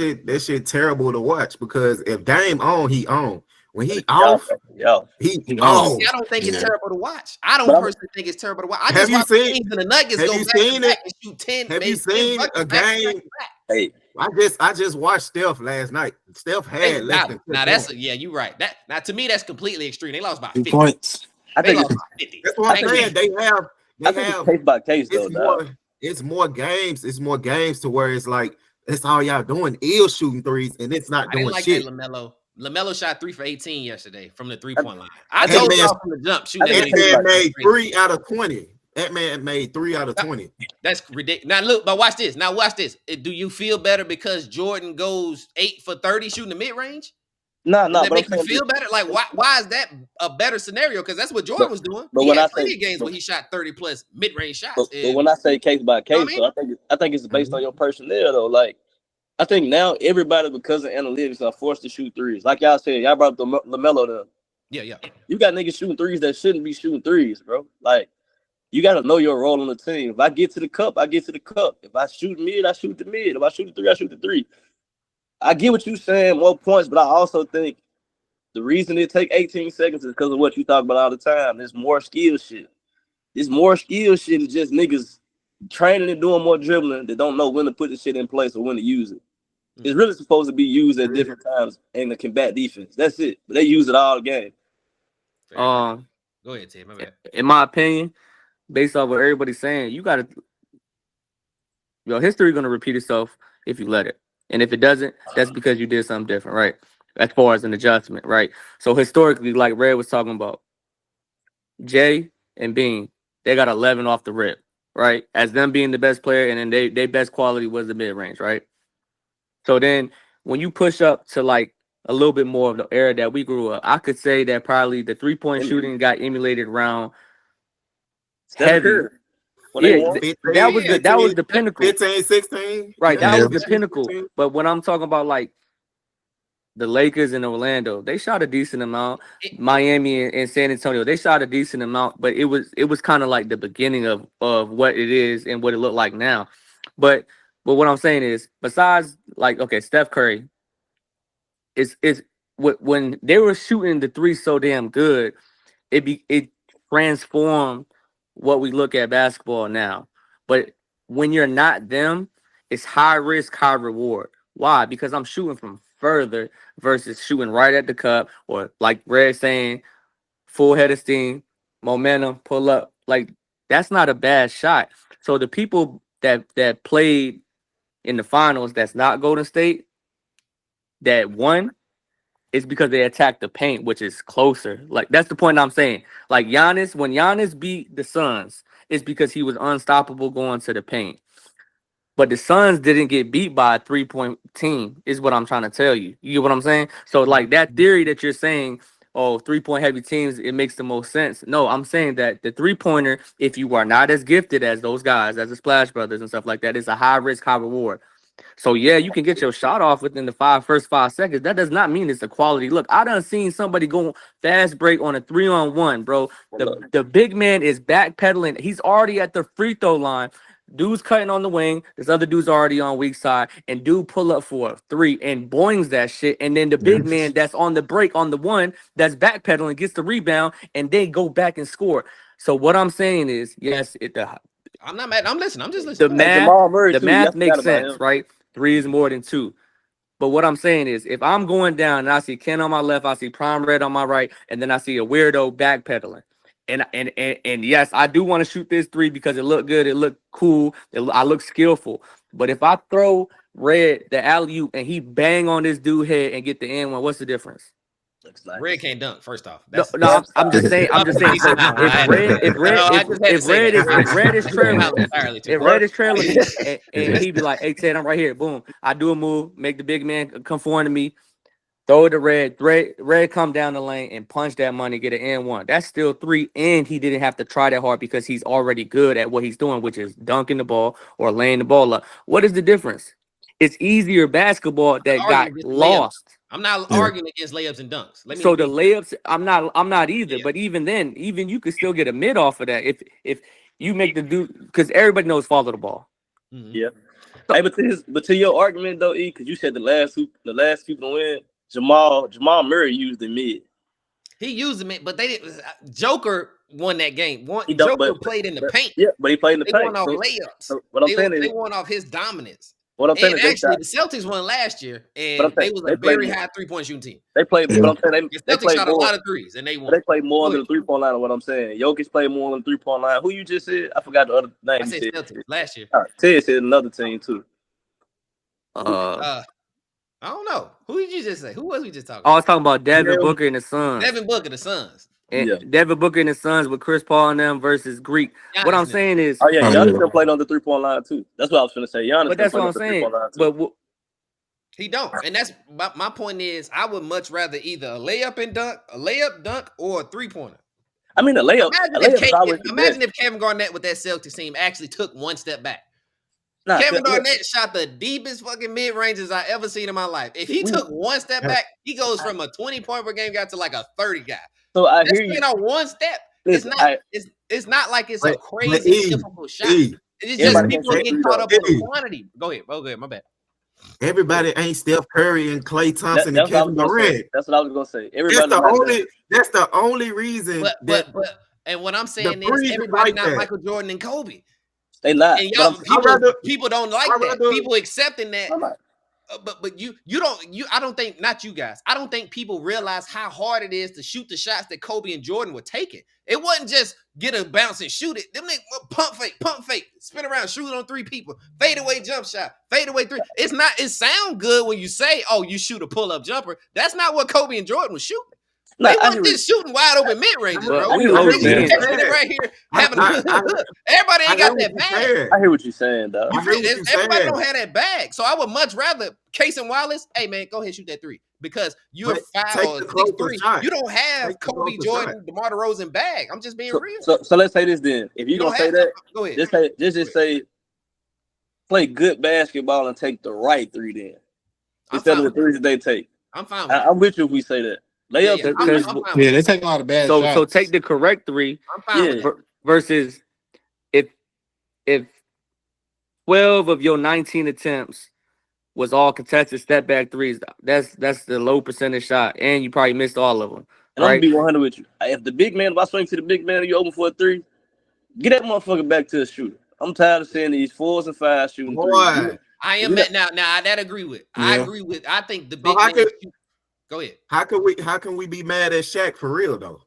shit terrible to watch, because if Dame on, he on. When he off, he off. I don't think it's terrible to watch. I don't personally think it's terrible to watch. I just watch the Kings and the Nuggets go back to back and shoot 10. Have you seen a game? Hey, I just watched Steph last night. Steph had less than 50 that's you're right. Now to me that's completely extreme. They lost by 50 points. I think it's 50. That's what I'm saying. They have case by case though. It's more games. It's more games to where it's like that's all y'all doing is shooting threes, and it's not doing shit. LaMelo shot 3 for 18 yesterday from the 3-point line. I told y'all from the jump. That man made 3 out of 20. That man made 3 out of 20. That's ridiculous. Now look, but watch this. Do you feel better because Jordan goes 8 for 30 shooting the mid range? No. Does that make you feel better? Like why is that a better scenario? Because that's what Jordan was doing. But he when had I plenty say of games where he shot 30 plus mid range shots. But when I say case by case, I think it's based on your personnel though. Like I think now everybody, because of analytics, are forced to shoot threes. Like y'all said, y'all brought up the LaMelo there. Yeah. You got niggas shooting threes that shouldn't be shooting threes, bro. Like you got to know your role on the team. If I get to the cup, I get to the cup. If I shoot mid, I shoot the mid. If I shoot the 3, I shoot the 3. I get what you're saying, more points, but I also think the reason it take 18 seconds is because of what you talk about all the time. There's more skill shit. This more skill shit is just niggas training and doing more dribbling that don't know when to put the shit in place or when to use it. It's really supposed to be used at different times in the combat defense. That's it. But they use it all game. Go ahead, Tim. My bad. In my opinion, based off what everybody's saying, you gotta history gonna repeat itself if you let it. And if it doesn't, that's because you did something different, right? As far as an adjustment, right? So historically, like Red was talking about, Jay and Bean, they got 11 off the rip, right? As them being the best player, and then their best quality was the mid-range, right? So then when you push up to like a little bit more of the era that we grew up, I could say that probably the 3-point shooting got emulated around heavy. Yeah, that was the pinnacle. 15, 16. Right, that was the pinnacle. 16. But when I'm talking about like the Lakers and Orlando, they shot a decent amount. Miami and San Antonio, they shot a decent amount, but it was kind of like the beginning of what it is and what it looked like now. But what I'm saying is, besides like, okay, Steph Curry, it's when they were shooting the three so damn good, it transformed what we look at basketball now. But when you're not them, it's high risk, high reward. Why? Because I'm shooting from further versus shooting right at the cup, or like Red saying, full head of steam, momentum, pull up. Like that's not a bad shot. So the people that played in the finals, that's not Golden State, that won, it's because they attacked the paint, which is closer. Like that's the point I'm saying. Like Giannis, when Giannis beat the Suns, it's because he was unstoppable going to the paint. But the Suns didn't get beat by a 3-point team, is what I'm trying to tell you. You get what I'm saying? So like that theory that you're saying, oh, 3-point heavy teams, it makes the most sense. No, I'm saying that the 3-pointer, if you are not as gifted as those guys, as the Splash Brothers and stuff like that, it's a high risk, high reward. So yeah, you can get your shot off within the first 5 seconds. That does not mean it's a quality look. I done seen somebody go fast break on a 3-on-1, bro. The big man is backpedaling. He's already at the free throw line. Dude's cutting on the wing. This other dude's already on weak side, and dude pull up for a 3 and boings that shit. And then the big man that's on the break on the one that's backpedaling gets the rebound, and they go back and score. So what I'm saying is, yes, I'm not mad. I'm listening. I'm just the listening. math makes sense, right? 3 is more than 2. But what I'm saying is, if I'm going down and I see Ken on my left, I see Prime Red on my right, and then I see a weirdo backpedaling. And yes, I do want to shoot this 3 because it looked good, it looked cool, I look skillful. But if I throw Red the alley-oop and he bang on this dude head and get the end one, what's the difference? Red can't dunk. First off, I'm just saying. So if Red is trailing me, and he be like, "Hey Ted, I'm right here." Boom, I do a move, make the big man come forward to me, throw it to Red. Red come down the lane and punch that money, get an N1. That's still 3, and he didn't have to try that hard because he's already good at what he's doing, which is dunking the ball or laying the ball up. What is the difference? It's easier basketball that got lost. I'm not arguing against layups and dunks. The layups, I'm not either. Yeah. But even then, you could still get a mid off of that if you make the dude, because everybody knows follow the ball. Mm-hmm. Yeah. So, hey, but to your argument though, E, because you said the last people to win, Jamal Murray used the mid. He used the mid, but they didn't. Joker won that game. Joker played in the paint. Yeah, but he played in the paint. They won off layups. So what I'm saying is, they won off his dominance. What I'm saying is actually the Celtics won last year, and they was a very high 3-point shooting team. They played, but I'm saying the Celtics shot a lot of threes, and they won. They played more than the 3-point line. What I'm saying, Jokic played more than the 3-point line. Who you just said? I forgot the other name. I said Celtics last year. Ted said another team too. I don't know. Who did you just say? Who was we just talking? I was talking about Devin Booker and the Suns. Devin Booker, the Suns. And Devin Booker and the Suns with Chris Paul and them versus Greek. Giannis what I'm saying is, Giannis played on the 3-point line too. That's what I was going to say. Giannis, but that's what I'm saying. But he don't, and that's my point. Is I would much rather either a layup dunk, or a 3-pointer. I mean, a layup. Imagine if Kevin Garnett with that Celtics team actually took one step back. Kevin Garnett shot the deepest fucking mid ranges I ever seen in my life. If he took one step back, he goes from a 20-point per game guy to like a 30 guy. So I hear you. One step. It's not like it's a crazy difficult shot. It's just people getting caught up in the quantity. Go ahead. My bad. Everybody ain't Steph Curry and Klay Thompson and Kevin Durant. That's what I was gonna say. That's the only reason. And what I'm saying is everybody not Michael Jordan and Kobe. They lie. And people don't like that. People accepting that. But I don't think, not you guys, I don't think people realize how hard it is to shoot the shots that Kobe and Jordan were taking. It wasn't just get a bounce and shoot it. Them niggas pump fake, spin around, shoot it on 3 people, fade away jump shot, fade away 3. It sound good when you say, oh, you shoot a pull-up jumper. That's not what Kobe and Jordan was shooting. They wasn't just shooting wide open mid ranges, bro. Right here, everybody ain't got that bag. I hear what you're saying, though. Everybody don't have that bag. So I would much rather Case and Wallace. Hey man, go ahead and shoot that 3 because you're 5 or 6'3". You don't have Kobe, Jordan, DeMar DeRozan bag. I'm just being real. So let's say this then. If you're gonna say that, go ahead. Just say play good basketball and take the right 3 then instead of the 3s that they take. I'm fine with I'm with you if we say that. Layups, they take a lot of bad shots. So take the correct 3. I'm fine with versus if 12 of your 19 attempts was all contested step back threes. That's the low percentage shot, and you probably missed all of them. And I'm Right? gonna be 100 with you. If the big man, if I swing to the big man and you open for a three, get that motherfucker back to the shooter. I'm tired of seeing these 4s and 5s shooting threes. Boy, I am We at now. Now that agree with. I Yeah. agree with. I think the so big how man. can Go ahead. how can we be mad at Shaq for real though?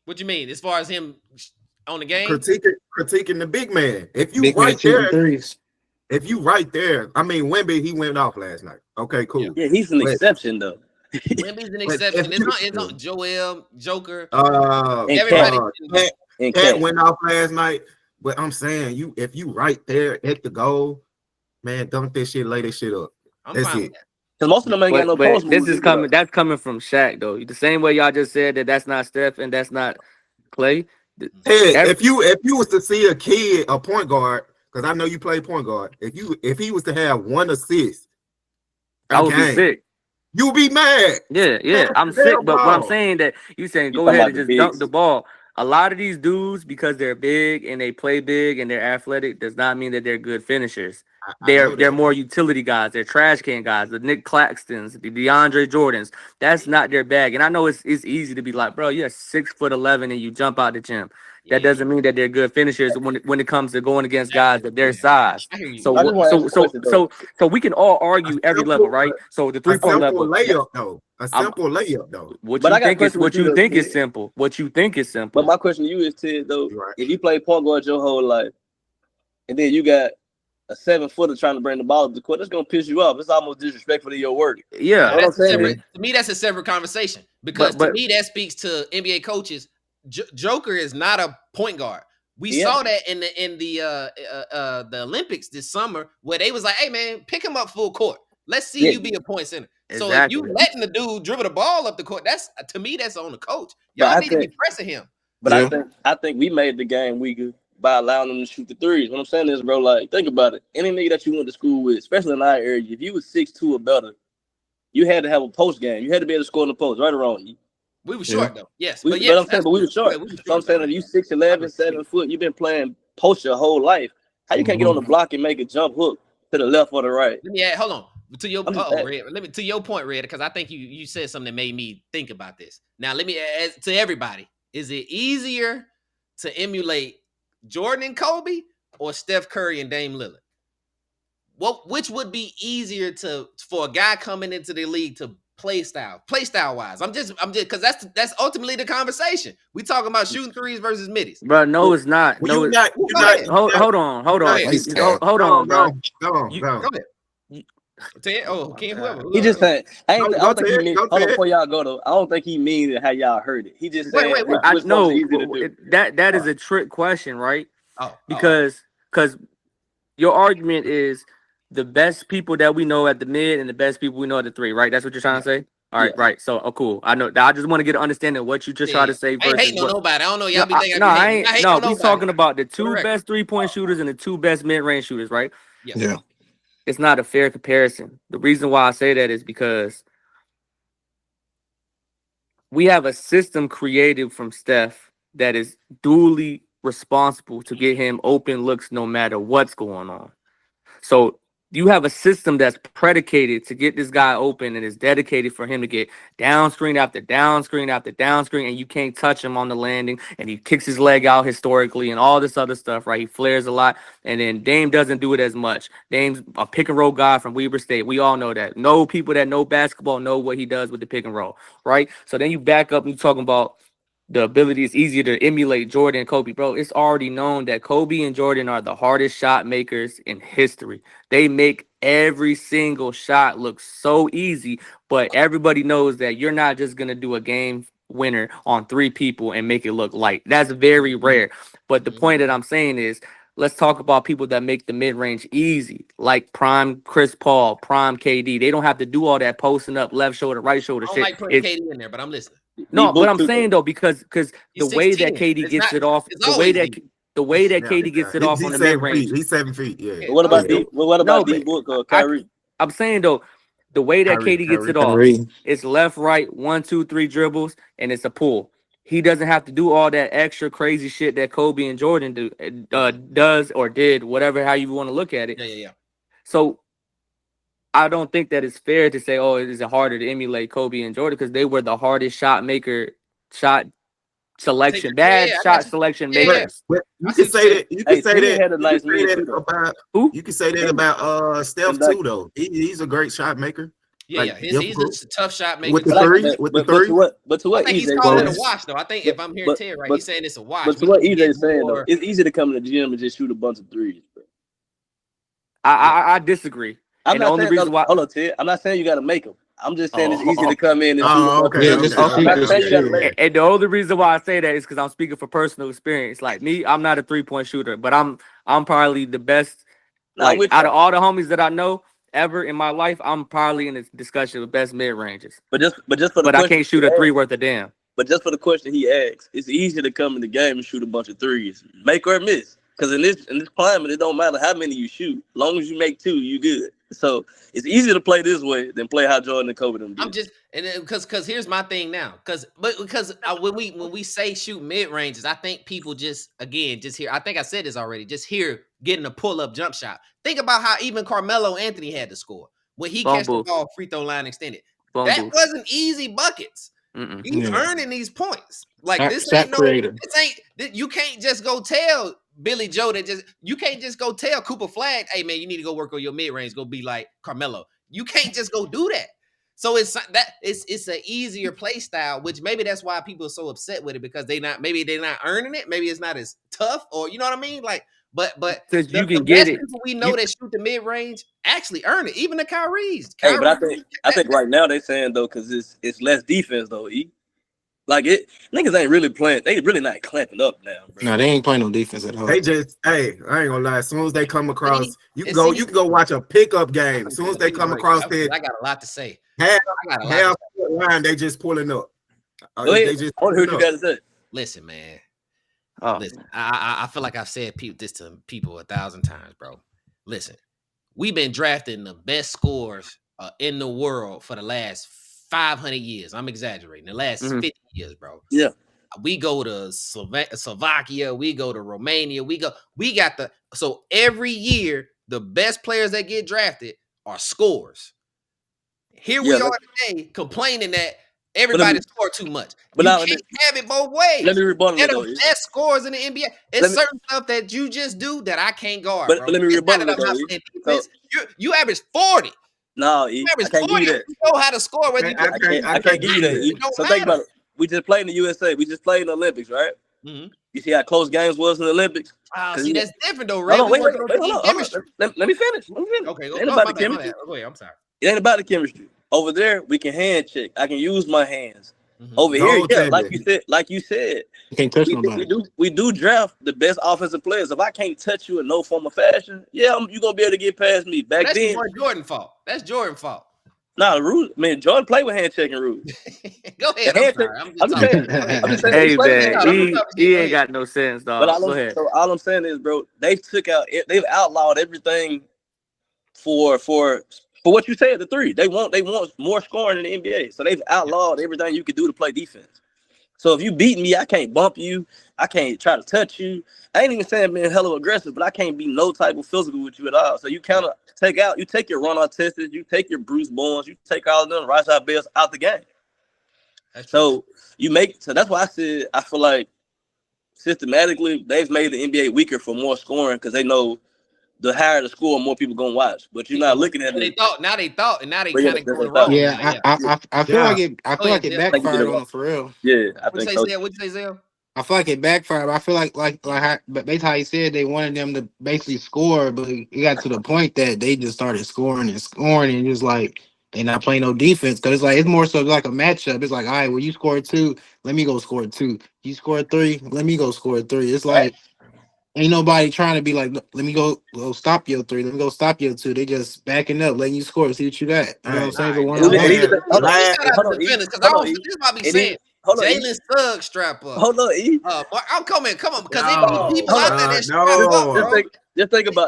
What you mean as far as him on the game? Critiquing the big man. If you Big man right shooting there, threes. if you right there, I mean Wemby, he went off last night. Okay, cool. Yeah, he's an But- exception though. Wemby's an But exception. if It's not Joel, Joker. And Everybody. And Cat Cat. went off last night. But I'm saying if you right there at the goal, man, dunk this shit, lay this shit up. I'm That's fine it. with that. Because most of them ain't got no But post this moves is either, coming. though. That's coming from Shaq, though. The same way y'all just said that's not Steph and that's not Clay. Hey, Every- if you was to see a kid, a point guard, because I know you play point guard, if he was to have one assist, I would be game, sick. you'll be mad. Yeah, Man, I'm hell sick. But what I'm no. saying that you saying You go talking ahead about and the just dunk bigs. the ball. A lot of these dudes, because they're big and they play big and they're athletic, does not mean that they're good finishers. I know They're that. more utility guys. They're trash can guys. The Nick Claxtons, the DeAndre Jordans. That's not their bag. And I know it's easy to be like, bro, you're 6'11" and you jump out the gym. Yeah. That doesn't mean that they're good finishers when it comes to going against guys of their size. I hear you. So I just want to ask a question, though. so we can all argue every level, right? So the A 3-point simple level. layup though. A I'm- simple layup though. What But you I got a think is question what with you, you though, think is kid. simple. What you think is simple. But my question to you is, Ted, though, You're right. if you play point guard your whole life, and then you got a 7-footer trying to bring the ball up the court, that's gonna piss you off. It's almost disrespectful to your work. Yeah. What I'm That's a saying separate, to me, that's a separate conversation because But- to me that speaks to NBA coaches. Joker is not a point guard. We Yeah. saw that in the Olympics this summer where they was like, "Hey man, pick him up full court. Let's see Yeah. you be a point center." So if Exactly. you letting the dude dribble the ball up the court, that's to me that's on the coach. But Y'all I need to be think- pressing him. But Yeah. I think we made the game weaker by allowing them to shoot the threes. What I'm saying is, bro, like, think about it. Any nigga that you went to school with, especially in our area, if you was 6'2" or better, you had to have a post game. You had to be able to score in the post, right or wrong. We were short though. Yes, But I'm saying, but we were short. Yeah, we were So I'm saying, though. if you 6'11", 7 foot, you've been playing post your whole life. How you can't get on the block and make a jump hook to the left or the right? Let me add, hold on. To your I'm just Red, let me to your point, Red, because I think you said something that made me think about this. Now, let me add to everybody: is it easier to emulate Jordan and Kobe or Steph Curry and Dame Lillard? Which would be easier for a guy coming into the league to play style wise? I'm just because that's ultimately the conversation. We talking about shooting threes versus middies. Bro, no, it's not. Well, No, you're not. Go You're ahead. not. hold on. Go ahead. Hold on, bro. Go on. You- Go Go on. ahead. Ted, Ken, whoever. He just saying, I Go don't think he Ted, mean. go Hold on, Ted. before y'all go though, I don't think he means how y'all heard it. He just said, Wait. I which know one's easy to do. that is a trick question, right? Oh, Because your argument is the best people that we know at the mid and the best people we know at the three, right? That's what you're trying to say? All right, Yeah. right. So, cool. I know. I just want to get an understanding of what you just try to say I ain't versus hating on what. nobody. I don't know. Y'all be thinking No, I be I hating. ain't. I hate No, on we nobody. talking about the For the two record. best 3-point shooters and the two best mid-range shooters, right? Yeah. It's not a fair comparison. The reason why I say that is because we have a system created from Steph that is duly responsible to get him open looks no matter what's going on. So you have a system that's predicated to get this guy open and is dedicated for him to get down screen after down screen after down screen, and you can't touch him on the landing, and he kicks his leg out historically and all this other stuff, right? He flares a lot, and then Dame doesn't do it as much. Dame's a pick and roll guy from Weber State. We all know that. No people that know basketball know what he does with the pick and roll, right? So then you back up and you talking about the ability is easier to emulate Jordan and Kobe. Bro, it's already known that Kobe and Jordan are the hardest shot makers in history. They make every single shot look so easy, but everybody knows that you're not just going to do a game winner on 3 people and make it look light. That's very rare. But the point that I'm saying is, let's talk about people that make the mid-range easy, like prime Chris Paul, prime KD. They don't have to do all that posting up left shoulder, right shoulder I don't shit. like putting KD in there, but I'm listening. No, but I'm too, saying though, because He's the way that 16. KD It's gets not- it off, it's the way always that deep. KD gets it off on the mid range. He's 7 feet. Yeah. Yeah. But what about Yeah. D? What about No, D but Book or Kyrie? I'm saying though, the way that Kyrie, KD gets it Kyrie. off, Kyrie. it's left, right, 1, 2, 3 dribbles, and it's a pull. He doesn't have to do all that extra crazy shit that Kobe and Jordan does or did, whatever how you want to look at it. Yeah. So I don't think that it's fair to say, oh, is it harder to emulate Kobe and Jordan because they were the hardest shot selection, bad Yeah, I got shot you. selection Yeah, yeah. makers. But I you see can what say you're that. You can Hey, say Penny that. had a You can nice say mid that too, though. about. Who? You can say that Penny. about Steph Exactly. too, though. He's a great shot maker. Yeah, yeah. Like He's difficult a tough shot maker with the But too. like, three. With the but three. to what? But to I what think he's EJ calling it a saying? wash, though. I think But if I'm hearing but Ted right, but he's saying it's a wash. but to We what need to get EJ saying though, more. it's easy to come in the gym and just shoot a bunch of threes. Bro. Yeah. I disagree. I'm And the not only saying reason why. hold on, Ted. I'm not saying you got to make them. I'm just saying it's easy Oh, to come in and shoot a Oh, bunch of okay, Yeah, threes. just okay, to oh. I'm shoot, not okay, just to saying you got to shoot. make okay. them. And the only reason why I say that is because I'm speaking for personal experience. Like me, I'm not a 3-point shooter, but I'm probably the best. Nah, I'm Like with out of y'all. all the homies that I know ever in my life, I'm probably in this discussion with best mid ranges. But just for the But I question can't he shoot a three asked, worth a damn. but just for the question he asked, it's easy to come in the game and shoot a bunch of threes, make or miss. Because in this climate, it don't matter how many you shoot. As long as you make two, you good. So it's easier to play this way than play how Jordan and Kobe them I'm did. just and because here's my thing now because when we say shoot mid ranges, I think people just again just hear. I think I said this already. Just hear getting a pull up jump shot. Think about how even Carmelo Anthony had to score when he Phone catch the booth. ball free throw line extended. Phone That booth. wasn't easy buckets. Mm-mm. He's Yeah, earning these points. Like shot creator. you can't just go tell Billy Joe that you can't just go tell Cooper Flag, hey man, you need to go work on your mid range. Go be like Carmelo. You can't just go do that. So it's an easier play style, which maybe that's why people are so upset with it because they're not earning it. Maybe it's not as tough, or you know what I mean? Like, but Because you the can get best it. people we know You that shoot the mid range actually earn it. Even the Kyrie's. Hey, but Kyrie, I think right now they saying though, because it's less defense though. Like it, niggas ain't really playing. They really not clamping up now, bro. No, they ain't playing no defense at all. They just, hey, I ain't gonna lie. As soon as they come across, you can see, you can go watch a pickup game. As soon as they come across that I got a lot to say. half I got a lot to say. court line, they just pulling up. Go ahead. They just I want to hear what you pulling got to say. Listen, man. oh, Listen, I feel like I've said this to people 1,000 times, bro. Listen, we've been drafting the best scorers in the world for the last 500 years. I'm exaggerating. The last 50 years, bro. Yeah. We go to Slovakia. We go to Romania. So every year, the best players that get drafted are scorers. Here Yeah, we are today complaining that But everybody scored too much. but You now can't have it both ways. let me rebuttal They're that though. the best scorers in the NBA. It's Let me- certain stuff that you just do that I can't guard, But bro. let me It's not rebuttal that that I'm not though. playing So defense. You average 40. no, You I average can't give 40. you that. You know how to score whether you I play. I can't give you that. It don't So think matter. about it. We just played in the USA. We just played in the Olympics, right? Mhm. You see how close games was in the Olympics? See, that's different though, Hold Ray. on, We wait, working on hold team on. chemistry. Let me finish. Okay, It go. ain't Oh, about my the bad, my chemistry. bad. Go ahead. I'm sorry. It ain't about the chemistry. Over there, we can hand check. I can use my hands. Mhm. Over here, yeah, goaltending. like you said, You can't touch nobody. we do draft the best offensive players. If I can't touch you in no form of fashion, yeah, you're gonna be able to get past me. Back That's then, your boy Jordan fault. That's Jordan fault. nah, the rules. Man, Jordan played with hand checking rules. Go The ahead. I'm hand check. sorry. I'm I'm just just talking. saying. Go ahead. I'm just saying. He hey played with man, hand I'm checking. just talking shit. he Go ain't ahead. got no sense, But dog. Go ahead. all I'm saying is, bro, they've outlawed everything for what you said, the three. They want more scoring in the NBA. So they've outlawed everything you can do to play defense. So if you beat me, I can't bump you. I can't try to touch you. I ain't even saying being hella aggressive, but I can't be no type of physical with you at all. So you kind of you take your Ron Artest, you take your Bruce Bones, you take all of them, Rashad Bills out the game. That's true. So that's why I said I feel like systematically they've made the NBA weaker for more scoring because they know the higher the score, more people gonna watch. But you're not looking at it. Now they thought, and now they But yeah, kind of that's going what I thought. wrong. Yeah, Now, I feel Yeah. like it. I Go feel ahead, like it Zell. Like you did backfired it on wrong. them for real. Yeah, I What'd think you so. say, Zell? What'd you say, Zell? I feel like it backfired. But I feel but basically how he said they wanted them to basically score, but it got to the point that they just started scoring and just like they not playing no defense because it's like it's more so like a matchup. It's like, all right, well you scored two, let me go score two. You scored three, let me go score three. It's like ain't nobody trying to be like, let me go stop your three, let me go stop your two. They just backing up, letting you score, see what you got. You know what I'm Hey, saying? All The right, one now on hold on. one. Let me last, shout out Hold to on, the E. defenders because Hold on, this E. is what I be It saying. is. Hold on, E. Jalen Suggs strap up. Hold on, E. I'm coming, because it no, be people out there that strap up, no. bro.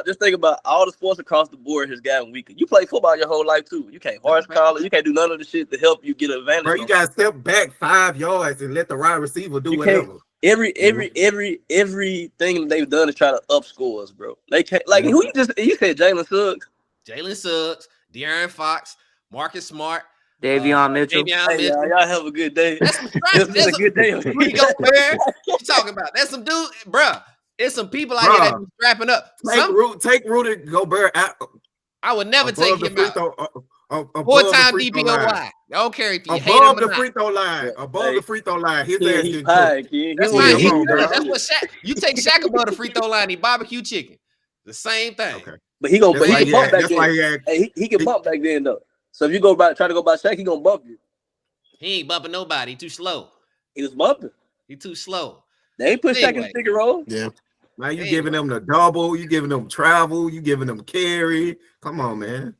Just think about all the sports across the board has gotten weaker. You play football your whole life too. You can't horse collar. You can't do none of the shit to help you get an advantage. Bro, you gotta step back 5 yards and let the wide receiver do You can't. whatever. Everything they've done is try to up scores, bro. They can't. Like who you said Jalen Suggs. Jalen Suggs, De'Aaron Fox, Marcus Smart, Davion Mitchell. Davion Hey, Mitchell. y'all have a good day. That's some It's been a good day. Rudy Gobert. What you talking about? That's some dude, bruh. It's some people out here that be strapping up. Take Rudy Gobert out. I would never take him out. Four-time DPOY. I don't care if you hate him Above or the not. free throw line. Above the free throw line. His ass He getting pie, cooked. kid. That's He fine. don't He even eat good. that That's shit. what Shaq. You take Shaq above the free throw line, he barbecue chicken. The same thing. Okay. But he gonna That's why he he can bump had- back that's then. why he had- Hey, he can bump back then though. So if you try to go by Shaq, he gonna bump you. He ain't bumping nobody. He too slow. He was bumping. He too slow. They ain't put Shaq in Anyway. the sticker roll. Yeah. Man, you giving them the double, you giving them travel, you giving them carry. Come on, man.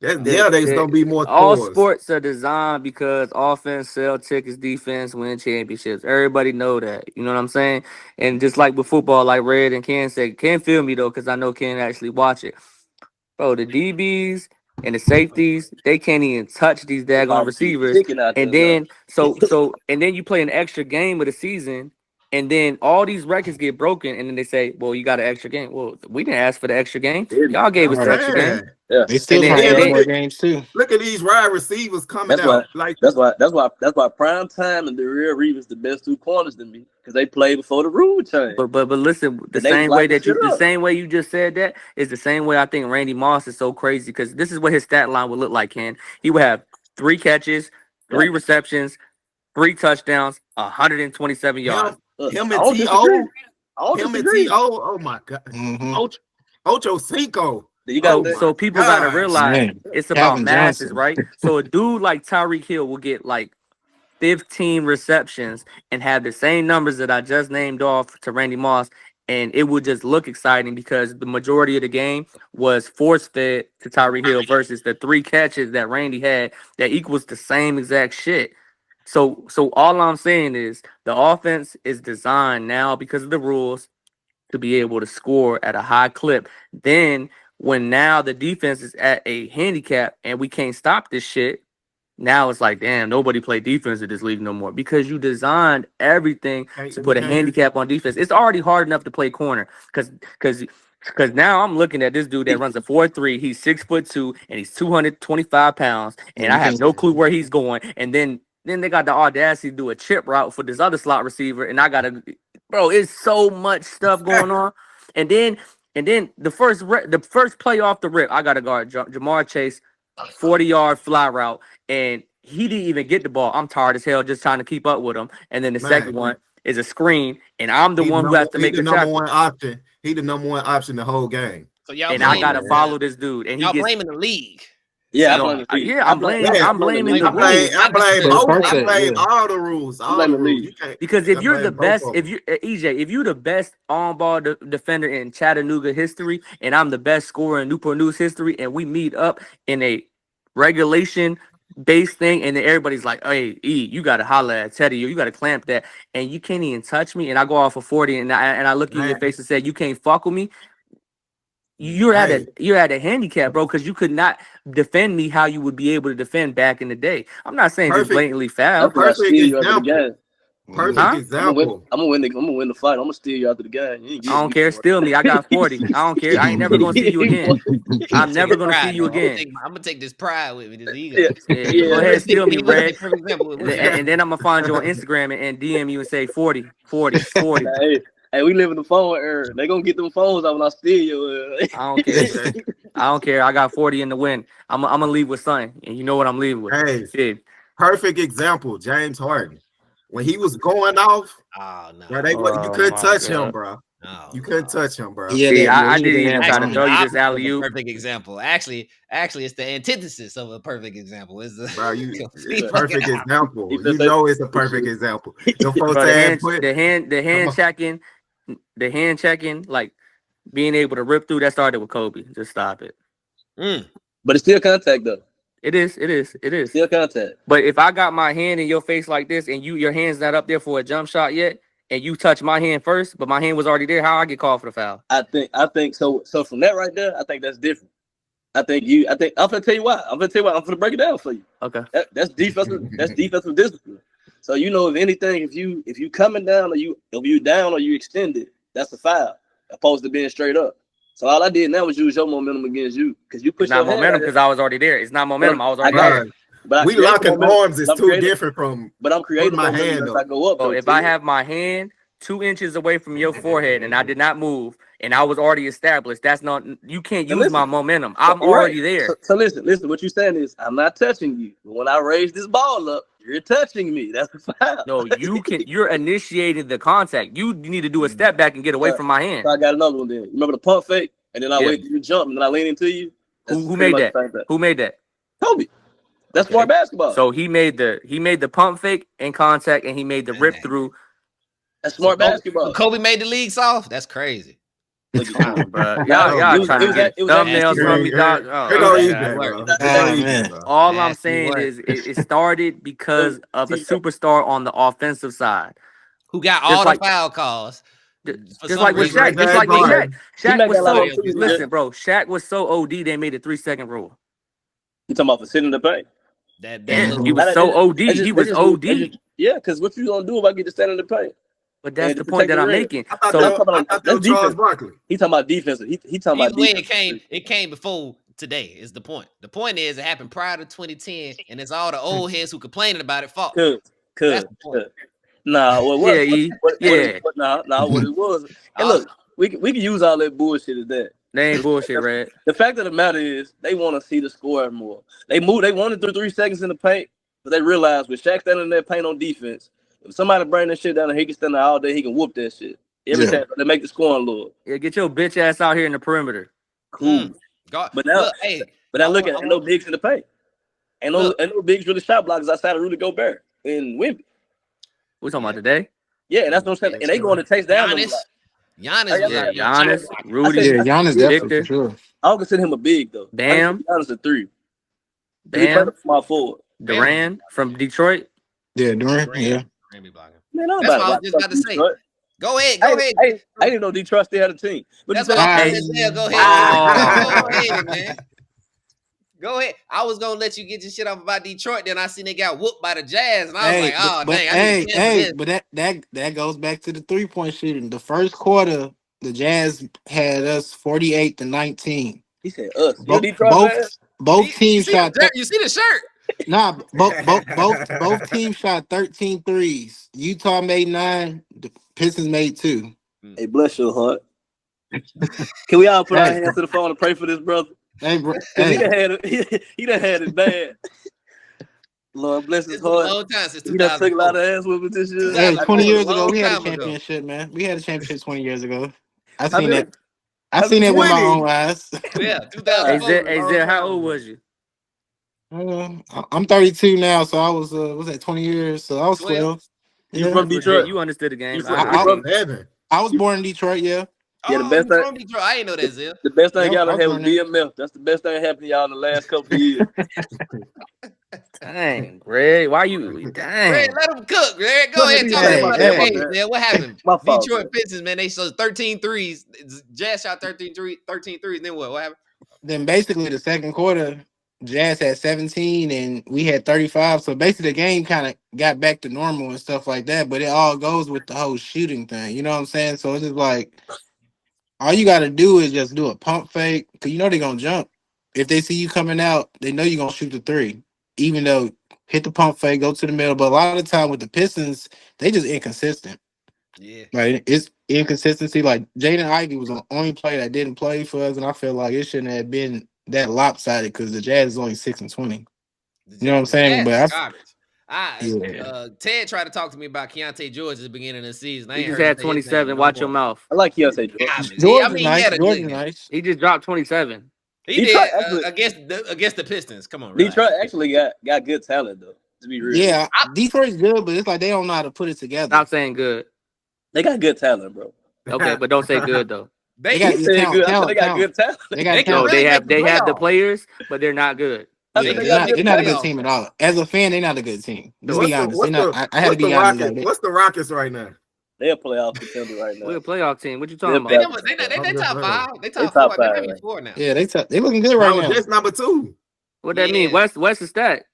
There's gonna be more All scores. sports are designed because offense sell tickets, defense win championships. Everybody know that. You know what I'm saying? And just like with football, like Red and Ken said, Ken feel me though, because I know Ken actually watch it. Bro, the DBs and the safeties, they can't even touch these daggone receivers. And then and then you play an extra game of the season, and then all these records get broken, and then they say, well, you got an extra game. Well, we didn't ask for the extra game. Y'all gave us the extra game. Yeah. They still And trying to then- add and more games too. Look at these wide receivers coming That's out. That's why prime time and the real Reeves the best two corners to me because they play before the rule change. But listen, the And they same light way the that you shit the up. same way you just said that is the same way I think Randy Moss is so crazy because this is what his stat line would look like, Ken. He would have 3 catches, 3 receptions, 3 touchdowns, 127 yards. Him I and don't T.O. disagree. I don't Him and disagree. T.O. Oh my God. Mhm. Ocho Cinco. You got that. So people gotta gosh, realize man. it's about Calvin masses, Johnson. right? So a dude like Tyreek Hill will get like 15 receptions and have the same numbers that I just named off to Randy Moss, and it would just look exciting because the majority of the game was force fed to Tyreek Hill versus the 3 catches that Randy had that equals the same exact shit. So all I'm saying is the offense is designed now because of the rules to be able to score at a high clip. Then when now the defense is at a handicap and we can't stop this shit, now it's like, damn, nobody play defense in this league no more because you designed everything to put a handicap on defense. It's already hard enough to play corner because now I'm looking at this dude that runs a 4.3. He's 6'2" and he's 225 pounds, and I have no clue where he's going. And then they got the audacity to do a chip route for this other slot receiver, and I gotta, bro, it's so much stuff going on. And then the first play off the rip, I gotta guard Jamar Chase, 40-yard fly route, and he didn't even get the ball. I'm tired as hell just trying to keep up with him. And then the second one is a screen, and I'm the one who has to make the number tackle. one option. He the number one option the whole game. So y'all And I gotta follow this dude, and he y'all gets blaming the league. Yeah, No, I'm blaming the I blame rules. I blame all the rules. All the rules. You can't, Because if I you're the blame both best, of them. if you EJ, if you're the best on-ball defender in Chattanooga history, and I'm the best scorer in Newport News history, and we meet up in a regulation-based thing, and then everybody's like, "Hey, E, you gotta holler at Teddy, or you gotta clamp that," and you can't even touch me, and I go off for 40, and I look you in your face and say, "You can't fuck with me." You're at a handicap, bro, because you could not defend me how you would be able to defend back in the day. I'm not saying just blatantly foul. Perfect example. Perfect example. I'm gonna win the fight. I'm gonna steal you after the game. I don't care. Steal me. I got 40. I don't care. I ain't never gonna see you again. I'm never gonna see you again. I'm gonna take this pride with me. This ego. Yeah. Go ahead, steal me, Red. And then I'm gonna find you on Instagram and DM you and say 40. Hey, we live in the phone era. They gonna get them phones out when I steal you. I don't care. I don't care. I got 40 in the win. I'm gonna leave with something, and you know what I'm leaving with. Hey, shit. Perfect example, James Harden. When he was going off, you couldn't touch him, bro. You couldn't touch him, bro. Yeah, I didn't even try to throw you this alley-oop. Perfect example. Actually, it's the antithesis of a perfect example. It's the perfect example. You know it's a perfect example. The hand checking, like being able to rip through, that started with Kobe. Just stop it. But it's still contact though. It is. Still contact. But if I got my hand in your face like this and your hand's not up there for a jump shot yet, and you touch my hand first, but my hand was already there, how I get called for the foul? I think so. So from that right there, I think that's different. I'm gonna tell you why. I'm gonna break it down for you. Okay. That's defensive. That's defensive discipline. So if anything, if you coming down or you down or you extended, that's a foul, opposed to being straight up. So all I did now was use your momentum against you because you It's pushed not your hand momentum out because there. I was already there. It's not momentum. I was I already got there. it. But We locking arms is too different from But I'm creating putting my momentum hand as I up. go up. So Though, if I have my hand 2 inches away from your forehead and I did not move and I was already established, that's not. You can't And use my listen, momentum. so, I'm already there. So listen. What you're saying is I'm not touching you. But when I raise this ball up, you're touching me. That's a foul. No, you can. You're initiating the contact. You need to do a step back and get away from my hand. So I got another one. Then remember the pump fake, and then I Yeah. wait till you jump, and then I lean into you. That's Who pretty made much that? the same thing. Who made that? Kobe. That's smart basketball. So he made the pump fake in contact, and he made the rip through. That's smart basketball. Kobe made the league soft. That's crazy. Look at Come you. on, bro. Nah, Y'all trying to get it was thumbnails actually- from me, dog. Here Oh, go my EJ, God. bro. That's Here go nasty, EJ, man. bro. All I'm Nasty saying work. is it started because of a superstar on the offensive side. Who got Just all like- the foul calls? Just like with reason, Shaq, just like with Shaq. He Shaq might was got a lot so of them too, listen, bro. Shaq was so OD they made a 3-second rule. You talking about for sitting in the paint? That Yeah, little- he was so OD. He was OD. Yeah, because what you gonna do if I get to stand in the paint? But that's And the to point protect that the I'm rim. making. I thought So that was Charles defense. Barkley. He talking about defensive. He talking Either about way, defense. it came before today. Is the point? The point is it happened prior to 2010, and it's all the old heads who complaining about it fault. That's the point. Nah, well, what? Yeah, E. What Yeah. what it was. And look, we can use all that bullshit as that. They ain't bullshit, Red. The fact of the matter is, they want to see the score more. They wanted through 3 seconds in the paint, but they realized with Shaq standing in that paint on defense, if somebody bring that shit down and he can stand there all day, he can whoop that shit. Every time they make the scoring lower. Yeah, get your bitch ass out here in the perimeter. Cool. God, But now, look, hey, but now look at no bigs in the paint. Ain't no bigs really shot blockers outside of Rudy Gobert and Wemby. We talking about today? Yeah, that's what I'm saying. And they going to taste down. Giannis, Giannis, Rudy, Yeah, Giannis definitely Victor. for sure. I don't consider him a big though. Bam. Giannis a 3. Bam. Small forward. Duran from Detroit. Yeah, Durant. Yeah. Man, That's what I was just about to say. Go ahead. I didn't know Detroit still had a team. But That's what I was saying. Go ahead. Go ahead, man. Go ahead. I was gonna let you get your shit off about Detroit. Then I seen they got whooped by the Jazz, and I was like, "Oh dang!" But that goes back to the 3-point shooting. The first quarter, the Jazz had us 48-19. He said us. Both teams shot. You see the shirt? Nah, both teams shot 13 threes. Utah made 9. The Pistons made 2. Hey, bless your heart. Can we all put our hands to the phone and pray for this brother? Hey, bro. He done had it bad. Lord bless his heart. It's a long time since He done took a lot of ass whooping this year. Hey, 20 years ago, we had a championship, man. We had a championship 20 years ago. I seen that with my own eyes. Yeah, 2004. Hey, Zed, how old was you? I'm 32 now, so I was that 20 years? So I was 12. You from Detroit? You understood the game. I was born in Detroit, yeah. Yeah, the best thing from Detroit. I didn't know that, Zell. The best thing y'all had was BMF. That's the best thing that happened to y'all in the last couple of years. Dang, Greg, why you? Dang, Greg, let him cook. Greg, go ahead. Talk about that. Hey, what happened? Detroit Pistons, man, they shot 13 threes. Jazz shot 13 threes. Then what happened? Then basically the second quarter, Jazz had 17 and we had 35. So basically the game kind of got back to normal and stuff like that. But it all goes with the whole shooting thing. You know what I'm saying? So it's just like all you got to do is just do a pump fake because you know they're going to jump. If they see you coming out, they know you're going to shoot the 3. Even though hit the pump fake, go to the middle. But a lot of the time with the Pistons, they just inconsistent. Yeah. Like it's inconsistency. Like Jaden Ivey was the only player that didn't play for us. And I feel like it shouldn't have been that lopsided because the Jazz is only 6-20. You know what I'm saying? But Ted tried to talk to me about Keontae George at the beginning of the season. He just had 27. Watch your mouth. I like Keontae George. George is nice. George is nice. He just dropped 27. He did against the Pistons. Come on, Detroit actually got good talent though. To be real, yeah, Detroit's good, but it's like they don't know how to put it together. Stop saying good. They got good talent, bro. Okay, but don't say good though. They got good talent. They have the players, but they're not good. Yeah, they're not a good team at all. As a fan, they're not a good team. Let's be honest. I had to be honest. What's the Rockets right now? They're a playoff contender right now. We're a playoff team. What you talking about? They top 5. They top 4. They 4 now. Yeah, they looking good right now. That's number 2. What that mean? What's the stat?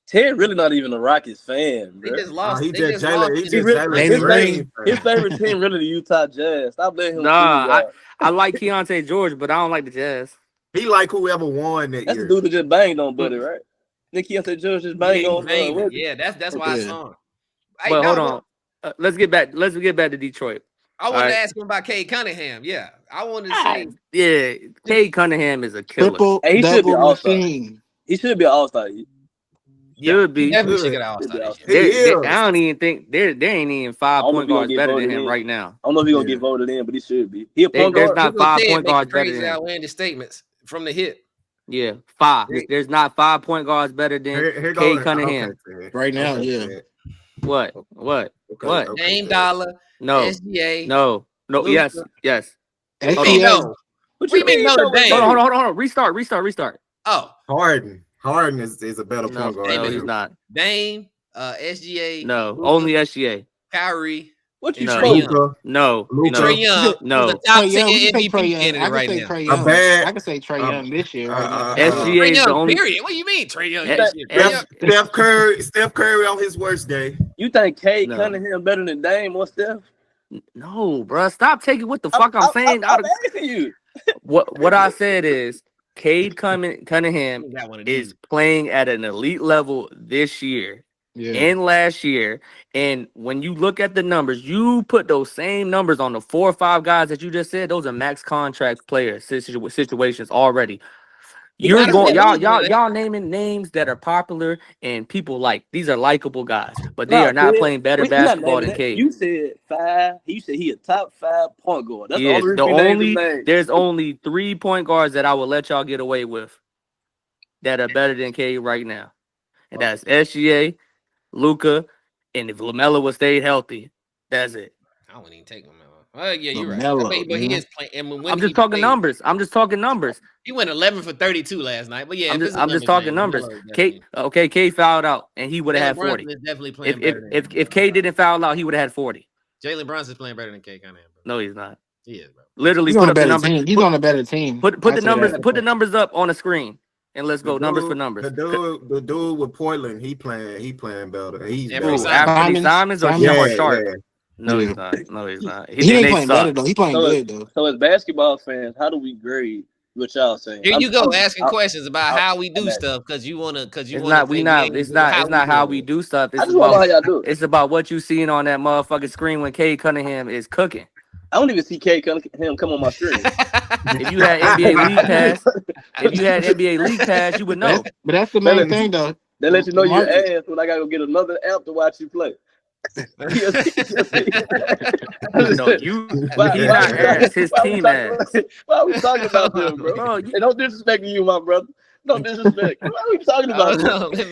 Ted really not even a Rockets fan, They bro. just lost. He They just just lost. Jalen. He to just the- Jalen Jalen Green. His favorite team really the Utah Jazz. Stop letting him fool Nah, y'all. I like Keontae George, but I don't like the Jazz. He like whoever won that That's the year. dude that just banged on Buddy, right? Nick Keontae George just banged Yeah, on Reggie. yeah, that's why I Yeah. saw him. Hey, But hold no, on. Let's get back to Detroit. I wanted All to right. ask him about Cade Cunningham. Yeah, I wanted to say Yeah, Cade Cunningham is a killer. Triple Hey, he should be an double all-star. machine. He should be an all-star. Should be. He definitely Should. should get an all-star this He year. is. I don't even think there ain't even 5 point guards better than him right now. I don't know if he's gonna Yeah. get voted in, but he should be. He a point There's guard. not 5 point guards better Crazy than him. outlandish statements from the hip. Yeah, 5. Hey. There's not 5 point guards better than Here Cade go. Cunningham. Okay, Ted. Right now, Okay, yeah. Ted. What? Okay, Dame Ted. Dollar, No. SGA. No. Luka. Yes. What Hold you mean on. no? What you mean no to Dame? Hold on. Restart. Oh, Harden is a better No, point guard. Hey, no, than he's him. not. Dame, SGA. No, Luka, only SGA. Kyrie. What you No. smoking? Luka, No. And Luka. Trae Young, No. who's a top Trae 10 Young, we can say MVP Trae Young. candidate I can right say now. Trae A Young. bad- I can say Trae Young this year. Right now. SGA Trae is Young, the only. period. What do you mean, Trae Young? Eh, this year? Trae eh, Young- Steph Curry on his worst day. You think Cade No. Cunningham better than Dame or Steph? No, bro. Stop taking what the fuck I'm saying out I'm of asking you. what I said is Cade Cunningham Got one of is these. playing at an elite level this year Yeah. and last year. And when you look at the numbers, you put those same numbers on the 4 or 5 guys that you just said. Those are max contract players situations already. You're gotta going say those, y'all naming names that are popular and people like these are likable guys, but they Nah, are not Ted, playing better you're not basketball naming than that. Cade. You said 5. You said he a top 5 point guard. That's He the is only the reason we named only. his name. There's only 3 point guards that I will let y'all get away with that are better than Cade right now, and that's SGA, Luka, and if LaMelo would stay healthy, that's it. I wouldn't even take him. Yeah, you're right. LaMelo, But he man. is playing. And when I'm he just talking played, numbers. I'm just talking numbers. He went 11 for 32 last night. But yeah, I'm if just it's a numbers talking game, numbers. LaMelo is Cade, okay, Cade fouled out, and he would have had Jalen 40. Brunson is definitely playing If better than him. if Cade didn't foul out, he would have had 40. Jalen Brunson is playing better than Cade Cunningham, bro. No, he's not. He is, bro. Literally, He's put on a up the better numbers. team. He's on a better team. Put I'd the say numbers. that. Put the numbers up on the screen, and let's go numbers for numbers. The dude with Portland, he playing better. He's Yeah, better. Simons. Anthony Simons or Simons? Sharp? Yeah. No, Yeah. he's not. No, he's not. He ain't they playing suck. better though. He playing good though. So as basketball fans, how do we grade what y'all saying? Here you go, I'm- asking questions about how we do I'm at- stuff because you wanna It's not. It's not how we do stuff. I It's just want to know how about. y'all do it. It's about what you seeing on that motherfucking screen when Cade Cunningham is cooking. I don't even see Cade Cunningham come on my screen. If you had NBA League Pass, you would know. But that's the main thing though. They let you know you're Market. ass when I gotta go get another app to watch you play. No, you. He not ass. His team ass. Why are we talking about them, bro? Bro, Hey, don't disrespect you, my brother. Don't disrespect. Why are we talking about this? Let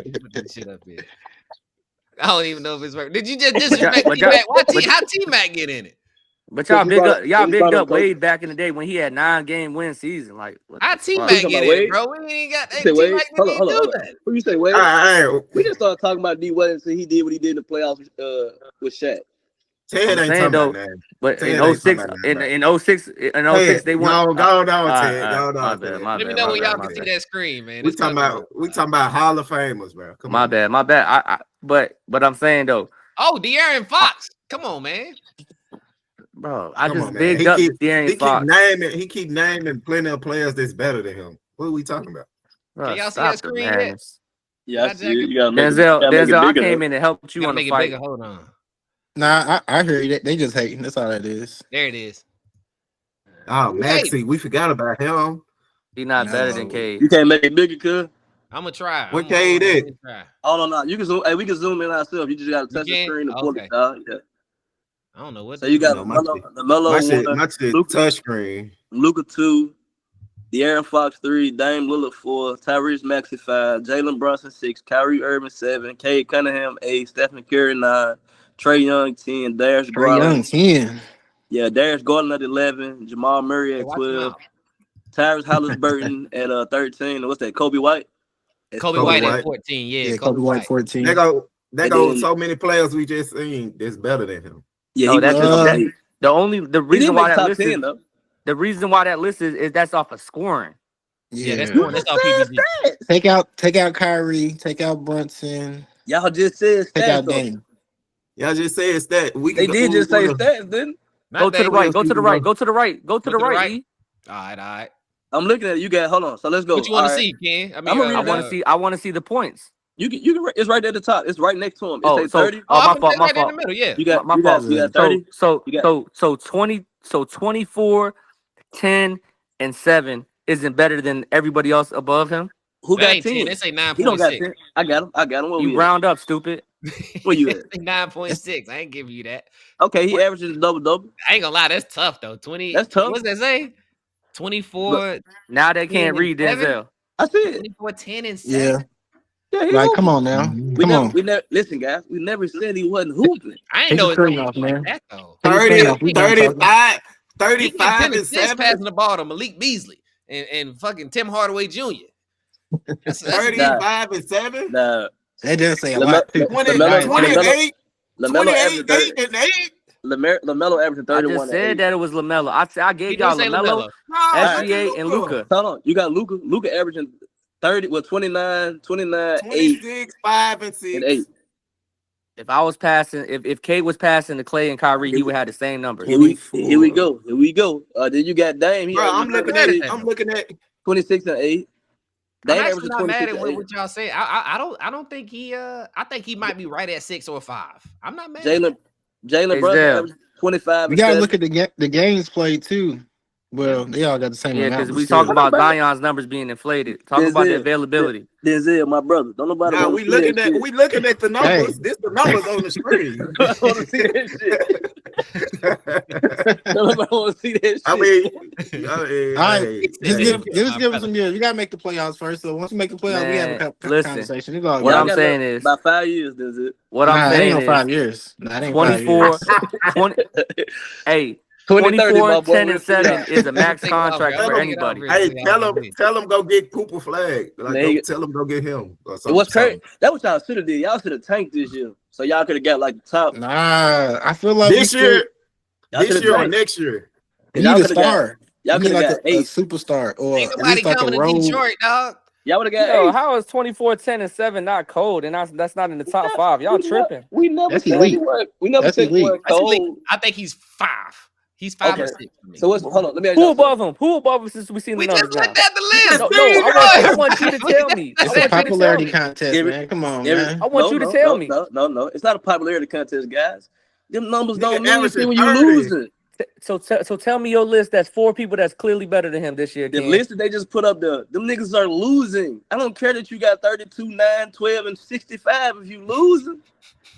me put this shit up here. I don't even know if it's working. Did you just disrespect T-Mac? How T-Mac get in it? But y'all big up. Y'all he bigged brought up up Kobe. Wade back in the day when he had 9-game win season. Like what How the T-Mac fuck? get in it, bro? We ain't got You say Wade? T-Mac Hold didn't on. do that. Who you say, Wade? All right. We just started talking about D Wade until he did what he did in the playoffs with Shaq. Ted ain't saying, talking though, about that. But Ted in ain't 06, talking about that. in 06, they won. Go on, Ted. My Go bad, on, my Ted. Let me bad, know my when bad, y'all my can see bad. that screen, man. We talking about Hall of Famers, bro. Come My on. bad, my bad. But I'm saying though, Oh, De'Aaron Fox. Come on, man. bro, I Come just on, man. bigged He up keep De'Aaron Fox. He keep naming plenty of players that's better than him. What are we talking about? Bro, Can y'all see stop that the screen yet? madness. Yeah, I see it. You gotta make it, Denzel, make it I bigger. came in and helped you Gotta on the make it fight. bigger. Hold on. Nah, I heard that they just hating. That's all that is. There it is. Oh, Maxie, we forgot about him. He not better than No. Cade. You can't make it bigger, cuz. I'm gonna try. What Cade is? Oh no. You can zoom. Hey, we can zoom in ourselves. You just gotta touch the can? screen and pull Okay. it down. Yeah. I don't know what. So you got No, my the Melo one, My shit Luka, touchscreen. Luka 2, De'Aaron Fox 3, Dame Lillard 4, Tyrese Maxey 5, Jalen Brunson 6, Kyrie Irving 7, Cade Cunningham 8, Stephen Curry 9, Trae Young 10, Darius Trae Garland. Young 10. Yeah, Darius Garland at 11, Jamal Murray at 12, Tyrese Halliburton at 13. And what's that? Kobe White. Kobe White at 14. Yeah, Kobe White 14. They go then- so many players we just seen that's better than him. Yeah, No, he that's was- just the he reason didn't why make that top list 10 is though. the reason why that list is that's off of scoring. Yeah, that's going. That's all PPG. take out Kyrie, take out Brunson, Y'all just said take stats out though. Dame. Y'all just said stat. We They can did go. just say stats, didn't? Go to the right. Go to the right. Go to the right. Go to the right. E. All right. I'm looking at it. You got. Hold on. So let's go. What you want to All right. see, Ken? I mean, I'ma read I it want to see. I want to see the points. You can. It's right there at the top. It's right next to him. It Oh, say so 30. my I'm fault. My right in the fault. middle. Yeah. You got. My You got. fault. You got 30. You got. So 20. So 24, 10, and 7 isn't better than everybody else above him. Who That got ain't 10. 10? They say He don't got 9.6. 10. I got him. Where You we at? round up, stupid. Where you at? 9.6. I ain't giving you that. Okay, he averages double. I ain't gonna lie, that's tough though. 20. That's tough. What's that say? 24. Look, Now they 10, can't and read 7? Denzel. I see it. 24, 10, and 7. Yeah, Yeah, he like hooping. come on now, come on. We never listen, guys. We never said he wasn't hooping. I ain't Take know the it's screen no off, like man. that though. Take the screen off. We done talking. 35, He get 10 and assists 7. passing the ball to Malik Beasley and fucking Tim Hardaway Jr. That's 35 and 7. Nah, That does say a lot too. 28 LaMelo averaging 8 and 8. LaMelo averaging I 31. just said that it was LaMelo. I He gave did y'all say LaMelo, LaMelo. Nah, SGA, and Luka. Hold on, you got Luka. Luka averaging 30. Well, 29, 8, 26, 5 and and 6. 8. If I was passing, if K was passing to Clay and Kyrie, he would have the same numbers. Here we go. Then you got Dame. He Bro, I'm averaging looking at 26 and 8. I'm Dame actually averaging not mad 26 at and 8. what y'all say. I don't think he I think he might be right at 6 or 5. I'm not mad. at that. Jalen Brunson averaging 25. We gotta look at the games played too. Well, they all got the same Yeah, amount. because but we still. talk about Zion's numbers being inflated. Talk about the availability. Denzel, my brother. Don't nobody Nah, want we to see looking that at shit. we looking at the numbers. Hey. This the numbers on the screen. I want to see that shit. Nobody want to see that shit. I mean, All right, hey, just give us some years. You gotta make the playoffs first. So once you make the playoffs, we have a listen, conversation. It's all what good. I'm saying is about 5 years, Denzel. what Nah, I'm that ain't saying no is 5 years. Nah, that ain't 24, 5 years. 20. Hey, 2030, 24, my boy. 10, and 7 is a max Take it off contract here. for I'm gonna take it off anybody. here. hey, tell him go get Cooper Flag. Like, Man, tell him go get him. Or It something, was crazy. That what y'all should have did. Y'all should have tanked this year, so y'all could have got like the top. Nah, I feel like This year or tanked. next year. you Y'all need a coulda got- star. Y'all You need could like have got a 8. superstar or Ain't at nobody least like a coming to role. Detroit, dog. Y'all would have got Yo, 8. how is 24, 10, and 7 not cold? And that's not in the top 5. Y'all tripping. We never That's said elite. he was. We never That's said he elite. was cold. I think he's 5. He's 5 or Okay. 6 for me. So what's hold on? Let me ask Who y'all something. above him? Who above him since we seen the We numbers just now? looked at the list. I want you to tell me. It's I a want you to tell popularity me. contest, man. Come on, Every- man. I want you to tell me. No. It's not a popularity contest, guys. Them numbers Nigga don't mean averaging shit when you 30. losing. So tell me your list. That's 4 people that's clearly better than him this year. The Ken. list that they just put up there, them niggas are losing. I don't care that you got 32, 9, 12, and 65 if you losing.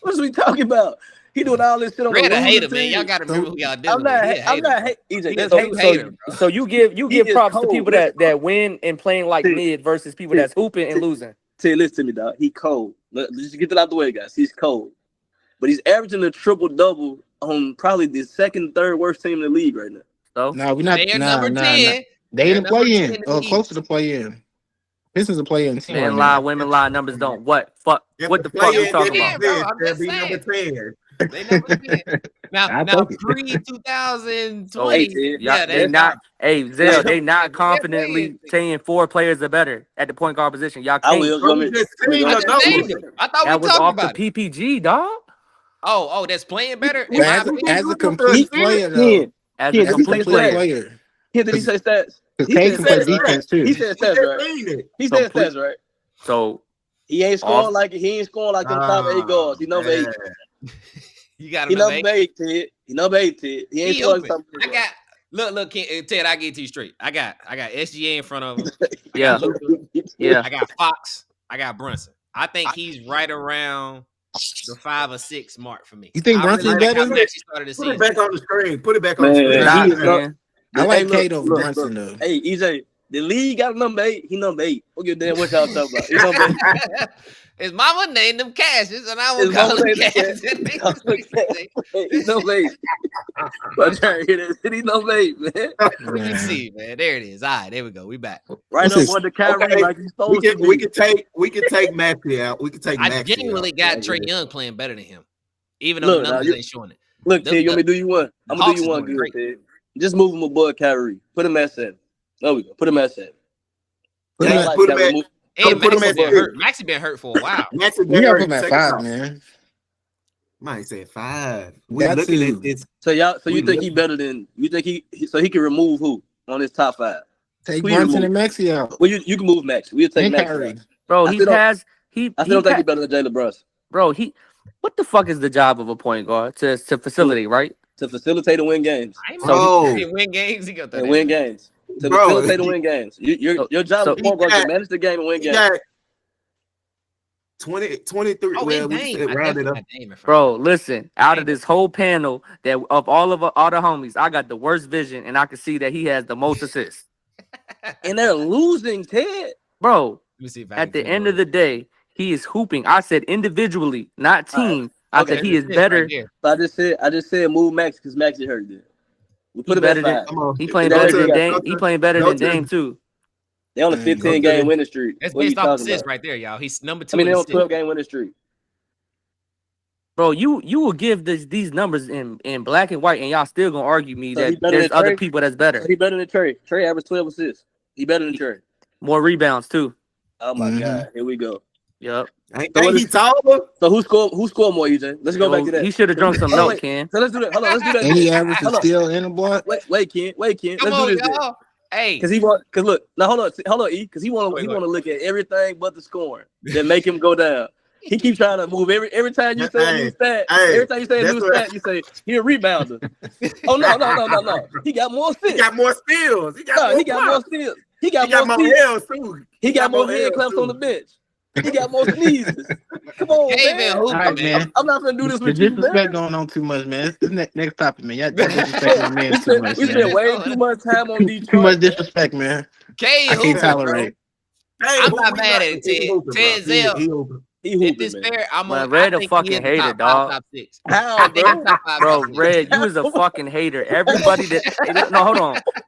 What are we talking about? He doing all this shit on Red the a losing hater, man. Y'all team. gotta remember who y'all dealing I'm not. with. I'm not. EJ, He that's a hate. true hater, bro. So you give He is props to cold. people that win and playing like mid versus people that's hooping and losing. Listen to me, dog. He cold. Just get that out the way, guys. He's cold, but he's averaging a triple double on probably the second, third worst team in the league right now. So No, we're not. They're Nah. number 10. They in They're the play in. number 10 in the Close to East. the play in. Pistons a play in team right men now. lie, women lie, numbers don't. What? Fuck. If What the fuck play you talking Yeah, about? bro, I'm They'll just be saying. number 10. They number 10. I Now take it. pre-2020, Ted, Yeah, they they not. Hey, Zell, they not They're confidently playing. saying 4 players are better at the point guard position. Y'all I can't. will. Bro, we just seen I the just named numbers. them. I thought That we was talked off the about it. PPG, dog. Oh, that's playing better. But In my opinion. as a complete player, though, As Ken, a did he say complete complete stats? player. player, Did he say stats? because He K said can play stats, right? defense too. He said We stats, just right? seen it. He said Complete- stats, right? So He ain't scoring like them top 8 guards. He number 8. You got He him number 8, Ted. He number 8, Ted. He ain't He scoring open. top 8 guards. Look, Ted. I get to you straight. I got SGA in front of him. I yeah, got Luka. yeah. I got Fox. I got Brunson. I think he's right around the 5 or 6 mark for me. You think I Brunson's really like how better? Maxey started the Put it season. back on the screen. Put it back on Man, the screen. Stop, he is not- man. I like Hey, Kate over look, Brunson though. Hey, EJ, the league got number 8. He number 8. Don't give a damn what y'all talking about. He number 8. His mama named them Cashes, and I His will call mama him named them Cashes. He number 8. I'm trying to hear that shit. He number 8, man. Let me see, man. There it is. All right, there we go. We back. Right What's up his- under Kyrie Okay, like he's supposed to we be. can take Maxey out. We can take I Maxey genuinely out. got Right Trey here. Young playing better than him, even though Look, the now, numbers ain't showing it. Look, Them- Ted, you want me to do you one? I'm Hawks going to do is you one doing good, great. Ted. Just move him above Kyrie. Put him at 7. There we go. Put him at 7. Put him Ain't at, like Put that. him at. Remove. Hey, Put him Maxie at been 6. hurt. Maxie been hurt for a while. Maxie we gotta put Barrett, him at second 5, round. man. Might say 5. We Got looking at to this. So y'all, so you We think he look- better than you think so he can remove who on his top 5? take Who you Brunson remove? and Maxey out. Well, you can move Max. We'll take And Max Kyrie. out. Bro, I he still don't- passed. I still don't think he's better than Jalen Brunson What the fuck is the job of a point guard? To facilitate, right? to facilitate and win games. I ain't So know Bro. he win games. He got that And win games. To Bro, facilitate and win games. Your job so- as point guard he is to manage the game and win He games. got 23. Oh, Well, it's we Dame. said I round it definitely up. got Dame in front. Bro, listen. Out of this whole panel, that of all the homies, I got the worst vision, and I can see that he has the most assists. And they're losing, Ted. Bro, Let me see if I at can the end of the day, he is hooping. I said individually, not team. I Okay. said he is This better. right there. So I just said move Max because Max is hurt. Then we put He him at better than 5. Come on. he playing Go better to- than go Dame. to- He playing better go than to- Dame too. They on a Dang, 15 go to game the- winning streak. That's What are you based off talking assists about? right there, y'all. He's number 2 I mean, in they're on assists. 12 game winning streak. Bro, you will give these numbers in black and white, and y'all still gonna argue me So he that better there's than other Trey? people that's So better. he better than Trey. Trey averaged 12 assists. He better than Trey. More rebounds too. Oh my Mhm. God. Here we go. Yep. Ain't So what he is- taller? So who scored more, EJ? Let's go back to that. He should have drunk some Hold on, milk, wait. Ken. So let's do that. Hold on, let's do that. And he again. averaged a Hold on. steal and a block. Wait, Ken. Come Let's on, do this. y'all. Hey, Because look. Now hold on, E. Because he want Wait, to look at everything but the scoring that make him go down. He keeps trying to move every time you say a new stat. Hey, Every time you say a that's new what- stat, you say he a rebounder. Oh no. He got more He assists. got more steals. He got No, more he got more blocks. steals. He got more steals. L's too. He got more head L's, claps too. on the bench. He got more sneezes. Come on, Cave man. been All hooping, right, man. man. I'm not gonna do this The with you, disrespect man. going on too much, man. This next topic, man. Y'all disrespecting my man too much, We man. spent way too much time on Detroit. Too much disrespect, man. Cave I hooping, can't tolerate. Hey, I'm who not we mad at it, he Ted. hooping, bro. Ted Zell. He hooping. He If hooping, this man. fair, I'm Man, on. Red I a think fucking he in the hater, top dog. 5, top 6. How, I think bro? he's top 5, Bro, top 6. Red, you is a fucking hater. Everybody that no,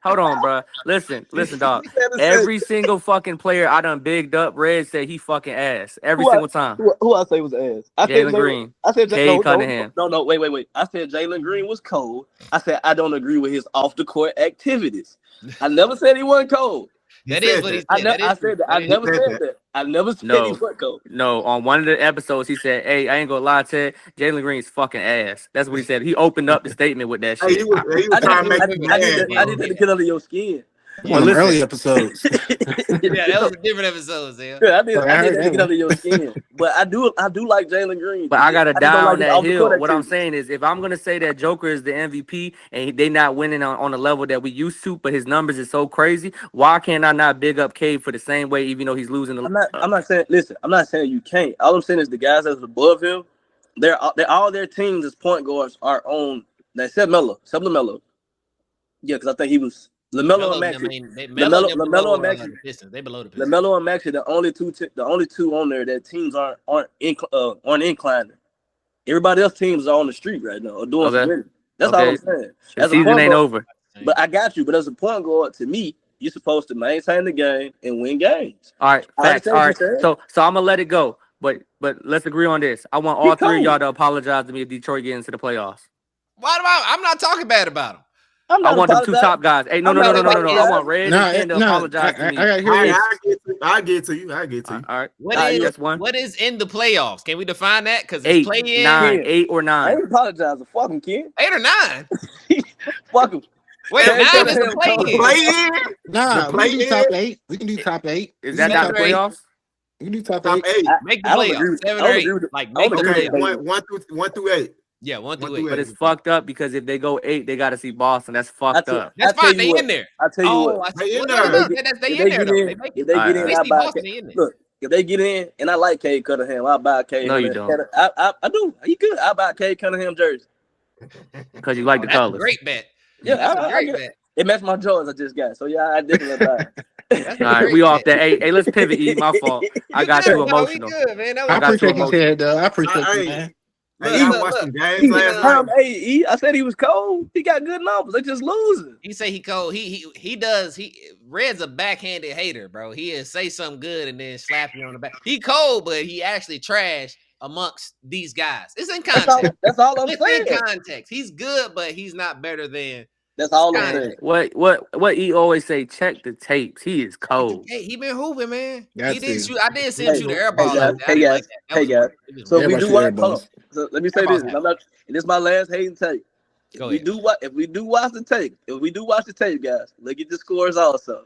hold on, bro. Listen, dog. Every single fucking player I done bigged up, Red said he fucking ass every Who I- single time. Who I say was ass? I said Jalen Green, I said Cade Cunningham. No, wait. I said Jalen Green was cold. I said I don't agree with his off the court activities. I never said he wasn't cold. That is what he said. I never said that. I never said said that. I never said No. he wasn't cold. No, on one of the episodes, he said, "Hey, I ain't gonna lie, Ted. Jalen Green's fucking ass." That's what he said. He opened up the statement with that Hey, shit. he was trying to make you I mad, did I bro. need to get under your skin. One of them listen. early episodes. Yeah, that was a different episode, Zell. Yeah, I did I heard that to that get under your skin. But I do like Jalen Green. But I gotta just don't down like his that off-the-court hill. What I'm activities. saying is, if I'm gonna say that Joker is the MVP and they not winning on the level that we used to, but his numbers is so crazy, why can't I not big up Cade for the same way, even though he's losing? I'm not saying. Listen, I'm not saying you can't. All I'm saying is the guys that's above him, they're all their teams as point guards are on. Except Melo. Yeah, because I think he was LaMelo and Maxey. LaMelo and Maxey. They below the Pistons. LaMelo and Maxey, the only two on there that teams aren't inclining. Everybody else teams are on the street right now, or doing some winning. That's all I'm saying. The As a season point ain't guard- over. But I got you. But as a point guard, to me, you're supposed to maintain the game and win games. All right, I facts. understand All what right, you're saying. so I'm gonna let it go. But let's agree on this. I want all three of y'all to apologize to me if Detroit get into the playoffs. Why do I'm not talking bad about him. I want them two top guys. Hey, no. I'm not I apologizing. want Red No, and Ken to apologize to me. I gotta hear this. I get to you. I get to you. All right, What one. what is in the playoffs? Can we define that? Because Eight, it's play-in, 9, 8 or I 9. ain't apologizing. Fuck him, kid. 8 or 9. Fuck him. Wait, Hey, 9 tell is him, the play-in. Play in. Nah, The we can do play-in. top 8. We can do top 8. Is We that can do not top the eight. playoffs? We can do top Top 8. 8. Make the I don't agree playoffs. with- 7 I or don't 8. agree with- Like I make don't the agree with playoffs. that. 1 through 8. Yeah, 1 through 8. But it's fucked up because if they go 8, they got to see Boston. That's fucked up. That's I tell fine. you They what. in there. I tell you Oh, what. They in no, there. they If in they there get though. in, They make if it. they All get right, in, They I see buy. Boston, they in there. Look, if they get in, and I like Cade Cunningham, I buy Cade. No, you Cunningham. don't. I do. He good. I buy Cade Cunningham jersey. Because you like the That's a colors. great bet. Yeah, That's a I great get it. bet. It matched my Jordans I just got. So yeah, I definitely buy it. That's All right, we off that. Hey, let's pivot. E, my fault. I got good, too dog. emotional. We good, man. That I was got too appreciate you emotional. said, though. I appreciate you, Hey, man. Hey, Look, I watched some games He last was night. I said he was cold. He got good numbers. They just losing. He say he cold. He does. Red's a backhanded hater, bro. He'll say something good and then slap you on the back. He cold, but he actually trash amongst these guys. It's in context. That's all I'm It's saying. in context. He's good, but he's not better than That's all I'm Scott, saying. What he always say? Check the tapes. He is cold. hey, he been hooping, man. Got He didn't to. shoot. I did see him Hey, shoot an air hey ball guys, out there. I didn't like that. That hey was guys. weird. It was So if weird. we Everybody do shoot watch, air hold on. balls. So let me say Air balls this. happen. And this is my last hating take. Go If we do watch the tape, guys, look at the scores also.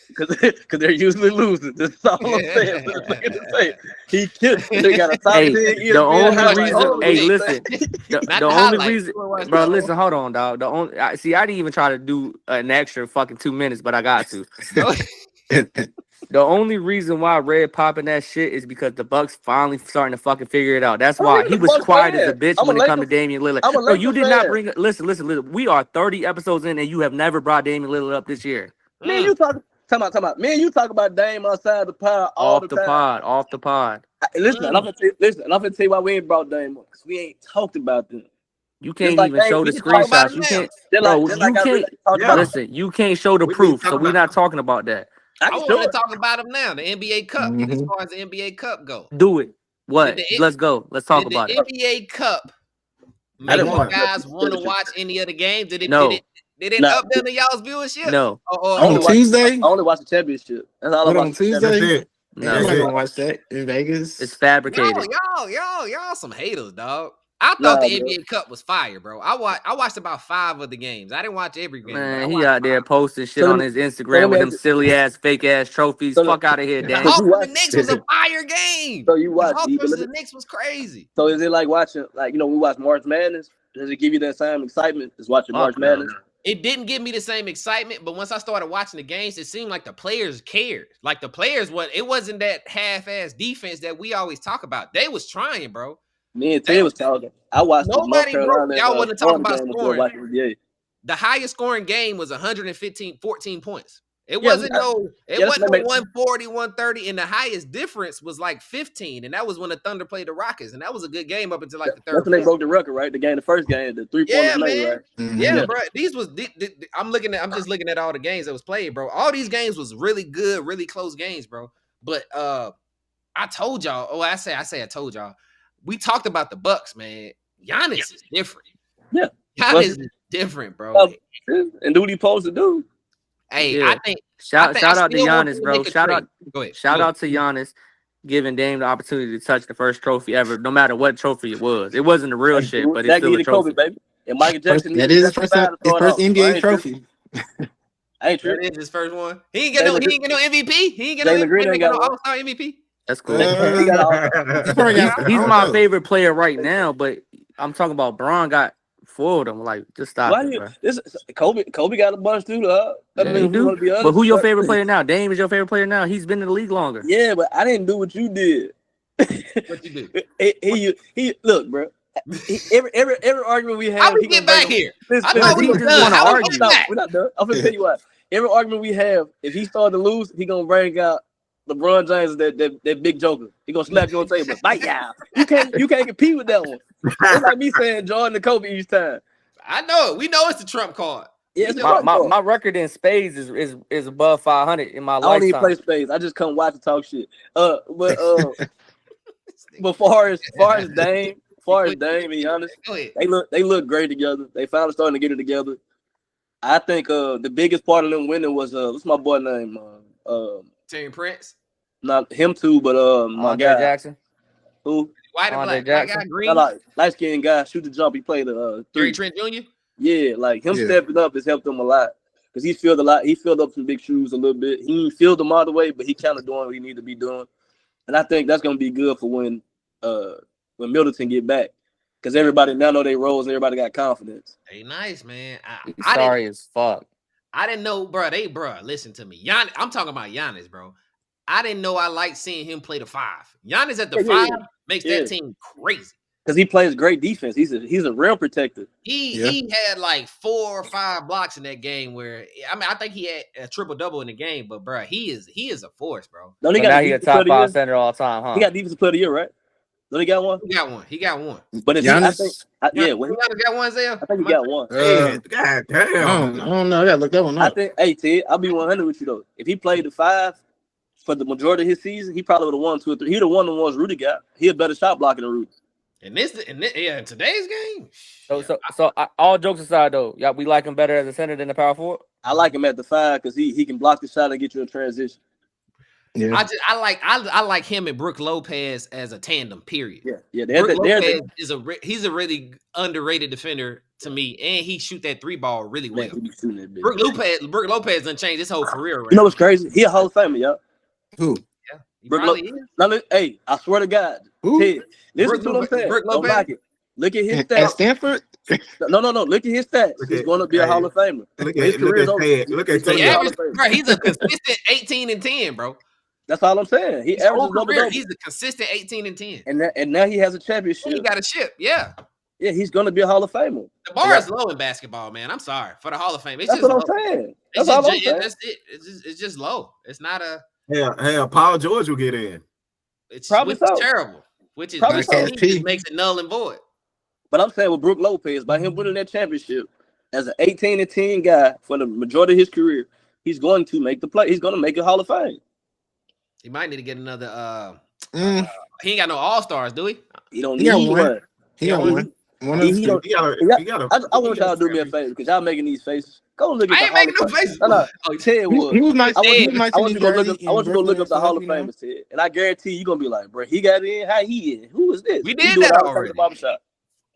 Because they're usually losing. That's all I'm saying. Look at the tape. He killed. They got a top 10 Hey, ESPN the only highlight. reason. Hold on, Hey, look at listen. that. Not The the only highlight. reason, Go watch bro. that. Listen, hold on, dog. I didn't even try to do an extra fucking 2 minutes, but I got to. Go The only reason why Red popping that shit is because the Bucks finally starting to fucking figure it out. That's I don't why even he the was Bucks quiet as a fan. bitch I'm a when it come to Laker. Damian Lillard. I'm a Bro, Laker you did not fan. bring. Listen. We are 30 episodes in, and you have never brought Damian Lillard up this year. Man, you talk about. Man, you talk about Dame outside the pod all the time. Off the pod. Listen, and I'm gonna tell you why we ain't brought Dame up, because we ain't talked about them. You Just can't like even Dame, show We the can talk about screenshots. him You now. can't, just bro. like You I can't. really talked Yeah. about. Listen, you can't show the We proof, talking so we're about not talking about that. I I can want show to it. talk about him now. The NBA Cup. As Mhm. far as the NBA Cup go, Do it. did What? the Let's go. Let's talk did the about it. NBA Cup I make didn't you watch one. guys want to that. watch any of the games? Did No, it Nah, up there to y'all's viewership? no, I Or only On no? watched. I Tuesday? only watched the championship. That's all I What watched. on The That's Tuesday? it. I'm no. That's not it. gonna watch that in Vegas. It's fabricated. Y'all some haters, dog. I thought Nah, the bro. NBA Cup was fire, bro. I watched about 5 of the games. I didn't watch every game, but I Man, he watched out there 5. posting shit So let on me his so let Instagram me with ask them you. silly ass, fake ass trophies. So, the, Fuck out of here, The Dame. so you Hawks and the watch. Knicks was a fire game. So you The watch. Hawks But versus let the me, Knicks was crazy. so is it like watching, like, we watch March Madness? Does it give you that same excitement as watching March Fuck no. Madness? It didn't give me the same excitement, but once I started watching the games, it seemed like the players cared. Like the players, it wasn't that half-ass defense that we always talk about. They was trying, bro. Me and They Ted was was talking. I watched the North nobody, bro. Carolina Y'all want to talk Storm about game before scoring. watching the NBA. The highest scoring game was 14 points. It Yeah, wasn't no, it that's wasn't what no make. 140, 130, and the highest difference was like 15. And that was when the Thunder played the Rockets. And that was a good game up until like the That's third or when they fourth. broke the record, right? The first game, the 3 pointers Yeah, made, man. right? Yeah, Yeah. bro. These was I'm just looking at all the games that was played, bro. All these games was really good, really close games, bro. But I told y'all, I told y'all. We talked about the Bucks, man. Giannis is different. Yeah. Giannis is different, bro. And do what he supposed to do. Hey, Yeah. I Shout out to still want them Giannis, to bro. make a trade. Go ahead. Shout out to Giannis giving Dame the opportunity to touch the first trophy ever, no matter what trophy it was. It wasn't the real shit, but it's That still a to Kobe, trophy. baby. And Michael Jackson. That is his Jackson died to his throw it first off. So I NBA ain't trophy. I ain't That tripping. is his first one. He ain't get no MVP. He ain't get Jalen Green ain't got one. All-Star MVP. That's cool. He got all. He probably got. I He's don't my know. favorite player right now, but I'm talking about Braun got 4 of them. Like, just stop Why it, you bro. this Kobe got a bunch too, dog. Yeah, he do. Be honest, But who your favorite player now? Dame is your favorite player now. He's been in the league longer. Yeah, but I didn't do what you did. What you do? he look, bro. Every argument we have, How we he gonna get bring back up. here? Listen, I Because thought we he was just done. want to How we argue. get back? we're not done. I'm gonna tell you what. Every argument we have, if he started to lose, he gonna bring out LeBron James, that big joker. He gonna slap you on the table. Bite y'all. You can't compete with that one. It's like me saying Jordan to Kobe each time. I know it. We know it's the Trump card. Yeah, it's My record in spades is above 500 in my I don't even lifetime. play spades. I just come watch and talk shit. But far as Dame and Giannis, Go ahead. they look great together. They finally starting to get it together. I think the biggest part of them winning was what's my boy name? Terry Prince. Not him too, but my Andre guy Jackson. who White and Andre black. Black guy, Jackson. green. like light skinned guy, shoot the jump. He played Gary 3. Trent Jr. Yeah, like him Yeah. stepping up has helped him a lot because he filled a lot. He filled up some big shoes a little bit. He didn't fill them all the way, but he kind of doing what he need to be doing. And I think that's gonna be good for when Middleton get back, because everybody now know they roles and everybody got confidence. Hey, nice man. He's sorry as fuck. I didn't know, bro. Listen to me. Giannis, I'm talking about Giannis, bro. I didn't know I liked seeing him play the 5. Giannis at the 5 makes that team crazy. Because he plays great defense. He's a real protector. He had like 4 or 5 blocks in that game where I think he had a triple-double in the game, but bro, he is a force, bro. Don't he So got now he a top 5 center all time, huh? He got defensive player of the year, right? Don't he got one? He got one. But if Giannis, Giannis got one, Zay? I think he got one. God I damn. don't know. I gotta look that one I up. think, hey Ted, I'll be 100 with you though. If he played the 5 for the majority of his season, he probably would have won 2 or 3. He'd have won the ones Rudy got. He a better shot blocker than Rudy. In today's game. All jokes aside, though, y'all, we like him better as a center than the power forward. I like him at the 5 because he can block the shot and get you in transition. Yeah. I like him and Brook Lopez as a tandem. Period. Yeah. Brook Lopez he's a really underrated defender to me, and he shoot that 3 ball really well. Man, he be shooting that bitch. Brook Lopez done changed his whole career around. You know what's crazy? He a Hall of Famer, y'all. Who? Yeah, he Brook probably is. Now, hey, I swear to God. Who? Ted, listen to what I'm saying. Brook Don't Lopez? knock it. Look at his At stats. Stanford? No. Look at his stats. He's going to be a Hall of Famer. Look His at career's over. Ted. Look at He's gonna be a Ted. Hall of Famer. Bro, he's a consistent 18 and 10, bro. That's all I'm saying. He His whole averages career, double. he's a consistent 18 and 10. And now he has a championship. He got a ship, yeah. Yeah, he's going to be a Hall of Famer. The bar is low in basketball, man. I'm sorry for the Hall of Fame. It's That's just what low. I'm saying. It's That's all I'm just, saying. that's it. It's just low. It's not a. Hell, Paul George will get in. It's Probably which is so. terrible. Which is Probably which so. to me just makes it null and void. But I'm saying with Brook Lopez, by him winning that championship as an 18 and 10 guy for the majority of his career, he's going to make the play. He's going to make a Hall of Fame. He might need to get another. He ain't got no all stars, do he? He don't He need got one. one. He got one. One of He the don't. I want y'all to do me a favor because y'all making these faces. Go look at I the ain't Hall making of no Fame. faces. No. Oh, Ted Wood. He was nice. I want He was nice you in to go look up. Jersey, I want you to go look up the and Hall of stuff, you know? Famers, Ted. And I guarantee you're gonna be like, bro, he got in. How he in? Who is this? We He did do it that all the time already. at the barbershop.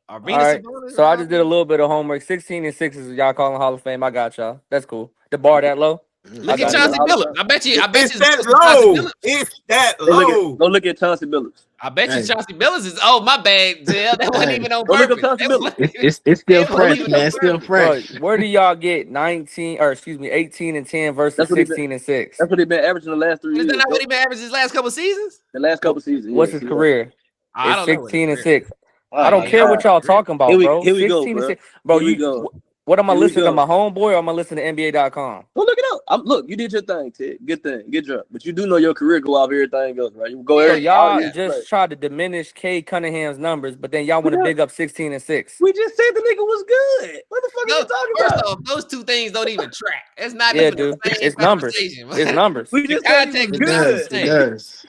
All right. So I just did a little bit of homework. 16 and 6 is y'all calling Hall of Fame. I got y'all. That's cool. The bar that low. Look I at got Chauncey it. Billups. I bet you. It's that Chauncey low. Billups. It's that Go low. look at Chauncey Billups. I bet you Hey. Chauncey Billups is. Oh, my bad, Zell. That wasn't Hey. even on Go look up purpose. Chauncey That Billups. wasn't even- It's still It wasn't fresh, even man. on It's still purpose. Bro, fresh. where do y'all get 18 and 10 versus That's what he 16 and 6? That's what they've been averaging the last 3 Is years. that not what he been averaging his last couple seasons? The last couple seasons. What's yes, his yeah. career? I It's don't know. what 16 his and career- 6. Oh I don't my care what God. y'all talking about, bro. Here we go, 16 bro. and 6. Bro, Here we go. what am I Here we listening to? go. My homeboy or am I listening to NBA.com? Go look it up. Look, you did your thing, Ted. Good thing. Good job. But you do know your career go off everything else, right? You go So every y'all year. just tried to diminish K Cunningham's numbers, but then y'all want to Yeah. big up 16 and 6. We just said the nigga was good. What the fuck are you talking First about? off, those two things don't even track. It's not Yeah, even dude. the same It's numbers. conversation. It's numbers. We The just said he context was It is not the does. good. It same. does.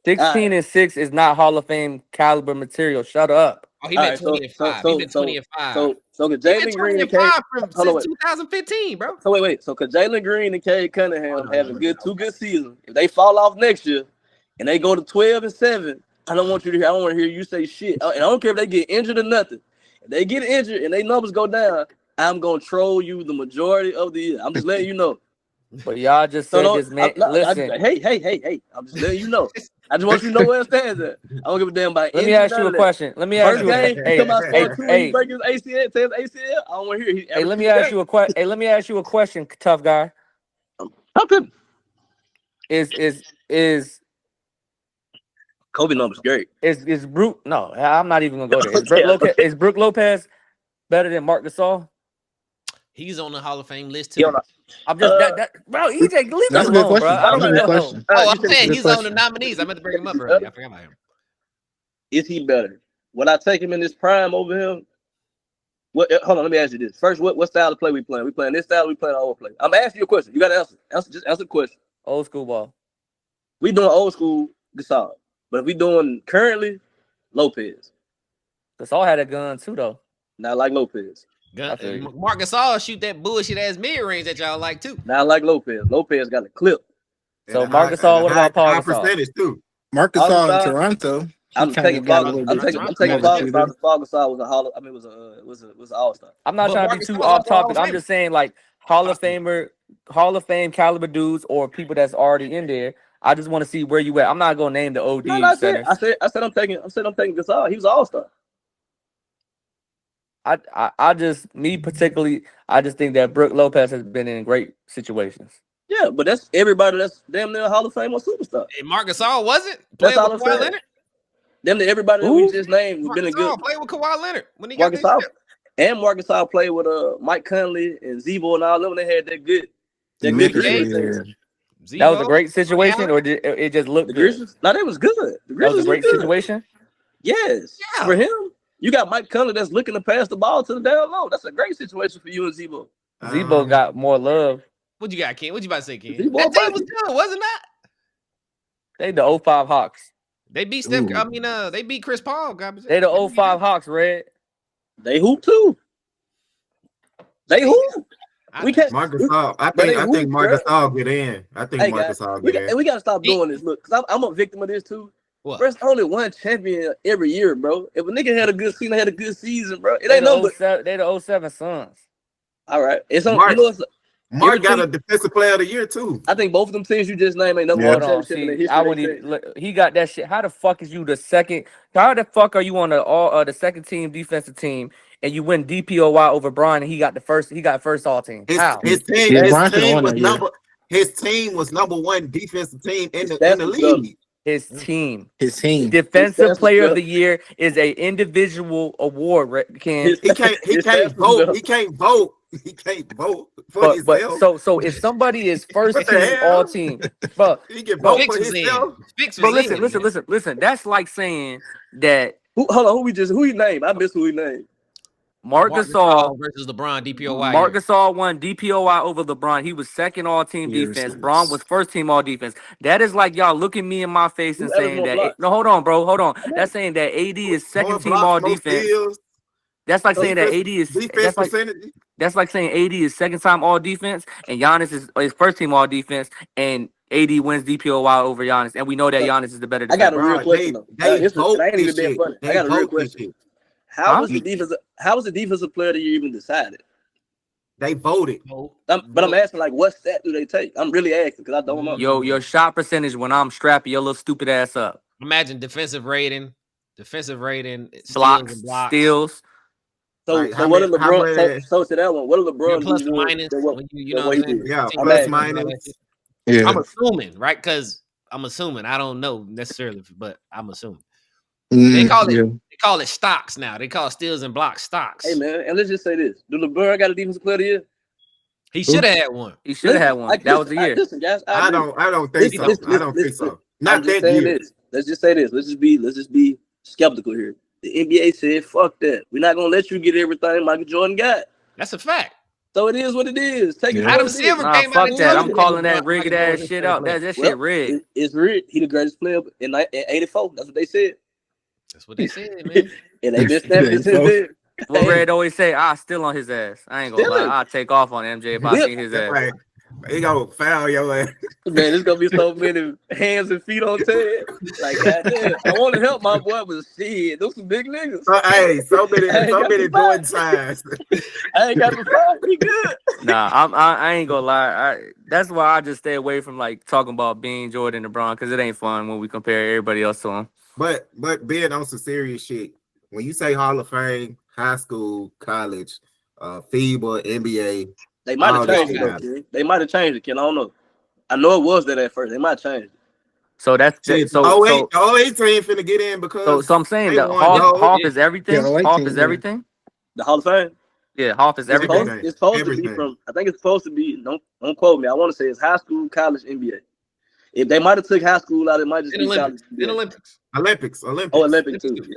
16 and 6 is not Hall of Fame caliber material. Shut up. Oh, he All been right, 20 and 5. He been 20 and 5. So could He been Jalen 20 Green and and K 5 from hold on, since 2015, bro. So wait. So could Jalen Green and Cade Cunningham having two good seasons, if they fall off next year and they go to 12 and 7, I don't want to hear you say shit. And I don't care if they get injured or nothing. If they get injured and their numbers go down, I'm gonna troll you the majority of the year. I'm just letting you know. But y'all just said this, man. Listen. Hey. I'm just letting you know. I just want you to know where it stands at. I don't give a damn about Let me injury, ask none you a of that. question. Let me ask First you a game, hey, he come out hey, score 2 and hey, he break his ACL, tears ACL. I don't want to hear. hey, let me ask you a question. Hey, let me ask you a question, tough guy. How could Is Kobe numbers great? Is Brook? No, I'm not even gonna go there. Okay. Is Brook Lopez better than Marc Gasol? He's on the Hall of Fame list He too. on a- I'm just bro. EJ, leave That's that a good alone, bro. question. I don't That's a know. good question. Oh, you I'm said- saying good he's on the question. nominees. I meant to bring him up earlier. I forgot about him. Is he better? Would I take him in this prime over him? What? Hold on, let me ask you this. First, what style of play we playing? We playing this style? Or we playing old play? I'm asking you a question. You got to answer. Just answer the question. Old school ball. We doing old school Gasol, but if we doing currently Lopez, Gasol had a gun too, though. not like Lopez. I feel you. Marc Gasol shoot that bullshit ass mid range that y'all like too. Not like Lopez. Lopez got a clip. So And Marc high- Gasol, and what high- about Paul high Gasol? percentage too. Marcus Paul Gasol in Gasol, Toronto. I'm taking Paul Gasol. Paul Gasol was a Hall of, I mean, was an All Star. I'm not But trying to Marc be too Gasol's off also Hall topic. of I'm just saying, like, Hall of Fame caliber dudes or people that's already in there. I just want to see where you at. I'm not gonna name the OD No, centers. I said I'm taking Gasol. He was an All Star. I just particularly, I just think that Brook Lopez has been in great situations. Yeah, but that's everybody that's damn near a Hall of Fame or superstar. And Marc Gasol wasn't That's playing all with I'm Kawhi saying. Leonard. Damn near everybody that we just named Marc been a good. Gasol played with Kawhi Leonard when he Marc got Gasol that shit. and Marc Gasol played with Mike Conley and Zebo and all them. They had that good Memphis, Grizzlies. That was a Zebo, great situation, Allen. or it just looked The good? Grizzlies? No, that was good. The That was Grizzlies a great was good. situation. Yes, Yeah. for him. You got Mike Conley that's looking to pass the ball to the down low. That's a great situation for you and Zebo. Zebo got more love. What you got, Ken? What you about to say, Ken? Zebo That team was bucket. good, wasn't that? They the 05 Hawks. They beat Steph. Ooh. I mean, they beat Chris Paul. Garbage. They the 05 Hawks, Red. They hoop too. They hoop. We can't. Marcus All. I But they think hoop, Marcus bro. All get in. I think Hey, Marcus guys, All we get in. and we gotta stop doing this. Look, because I'm a victim of this too. What? There's only one champion every year, bro. If a nigga had a good season, they had a good season, bro. It They ain't no but. the 07 Suns. All right, it's on. Mark- You know, it's, Mark got a everything- defensive player of the year too. I think both of them teams you just named ain't never Yeah. won a Hold on, championship in the see, history. I of wouldn't their even. team. Look, he got that shit. How the fuck is you the second? How the fuck are you on the second team defensive team and you win DPOY over Brian and he got first all team? How? His team, Yeah, his Brian should've team won was that year. his team was number one defensive team in the That's league. His team. His team. Defensive His Player stats of the Year is a individual award, Ken. He can't His stats was vote. dumb. He can't vote. He can't vote for But himself. so if somebody is first What the team, hell? all team, but He can vote Fix for was in. himself. Fix was but in. listen. That's like saying that Hold on, who he named? I missed who he named. Marc Gasol versus LeBron DPOY. Marc Gasol won DPOY over LeBron. He was second all team Years defense. since. Braun was first team all defense. That is like y'all looking me in my face and Who averaged saying more that. blocks? No, hold on, bro. Hold on. That's saying that AD is second More team blocks, all more defense. steals, That's like saying that AD is. defense percentage. That's like saying AD is second time all defense and Giannis is first team all defense and AD wins DPOY over Giannis. And we know that Giannis is the better I got defender. a real question though. They vote I ain't even this being shit. funny. I They got a real vote this question. shit. How was the defensive player of the year even decided? They voted. But I'm asking, like, what stat do they take? I'm really asking because I don't know. Yo, your shot percentage when I'm strapping your little stupid ass up. Imagine defensive rating, Blocks, steals. So, Like, so what did how LeBron? many- So to that one, what did your LeBron plus do or more minus. than what, When you than know what what he I'm did? saying? Yeah, Team plus rating, minus. Yeah. I'm assuming, right? Because I'm assuming. I don't know necessarily, but I'm assuming. Mm, They call it yeah. they call it stocks now. They call steals and blocks stocks. Hey man, and let's just say this: do LeBron got a defensive player of the year? He should have had one. He should have had one. That was the year. Listen, guys, I agree. don't think so. I don't think so. Not I'm just that saying year. this. Let's just say this. Let's just be skeptical here. The NBA said, "Fuck that. We're not gonna let you get everything Michael Jordan got." That's a fact. So it is what it is. Take it. Yeah. for Adam what it is. Silver Nah, came out fuck and that. told I'm you calling that Michael rigged Jordan ass was his shit favorite out. player. That Well, shit rigged. It's rigged. He the greatest player in 84. That's what they said. That's what they said, man. And they been snapping since then. What Red always say, still on his ass. I ain't gonna Still lie. him. I'll take off on MJ if I Still- see his That's ass. right. He gonna foul your ass. Man, there's gonna be so many hands and feet on Ted. Like, goddamn, I want to help my boy, but shit, those some big niggas. Hey, so many I ain't got Jordan the fight. signs. I ain't got the fight. He good. Nah, I ain't gonna lie. That's why I just stay away from like talking about being Jordan and LeBron because it ain't fun when we compare everybody else to him. But being on some serious shit, when you say Hall of Fame, high school, college, FIBA, NBA, They might have all that changed shit it, though, matters. Ken. They might have changed it, Ken. I don't know. I know it was that at first. They might have changed it. So that's Shit, so 08 team finna get in because so I'm saying they that won gold. Hoff is everything. Yeah, 08 Hoff team, is yeah. everything. The Hall of Fame. Yeah, Hoff is everything. Everything. It's supposed to be Everything. from. I think it's supposed to be. Don't quote me. I want to say it's high school, college, NBA. If they might have took high school out, it might just In be Olympics. college. In NBA. Olympics. Olympics. Oh, Olympic too. Yeah.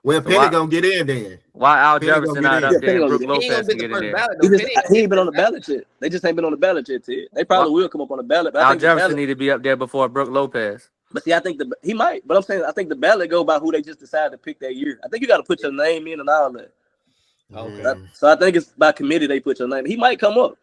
Well, So Penny why- gonna get in then. Why Al Penny gonna Jefferson get not in. up Yeah, there? Penny And Brooke gonna He ain't gonna Lopez be can the get in first there. ballot He, though. just, he ain't been on the ballot yet. They just ain't been on the ballot yet, Ted. They probably will come up on the ballot. But I Al think the Jefferson ballot, need to be up there before Brooke Lopez. but see, I think he might. But I'm saying I think the ballot go by who they just decided to pick that year. I think you got to put your name in and all that. Okay. Mm. So I think it's by committee they put your name. He might come up.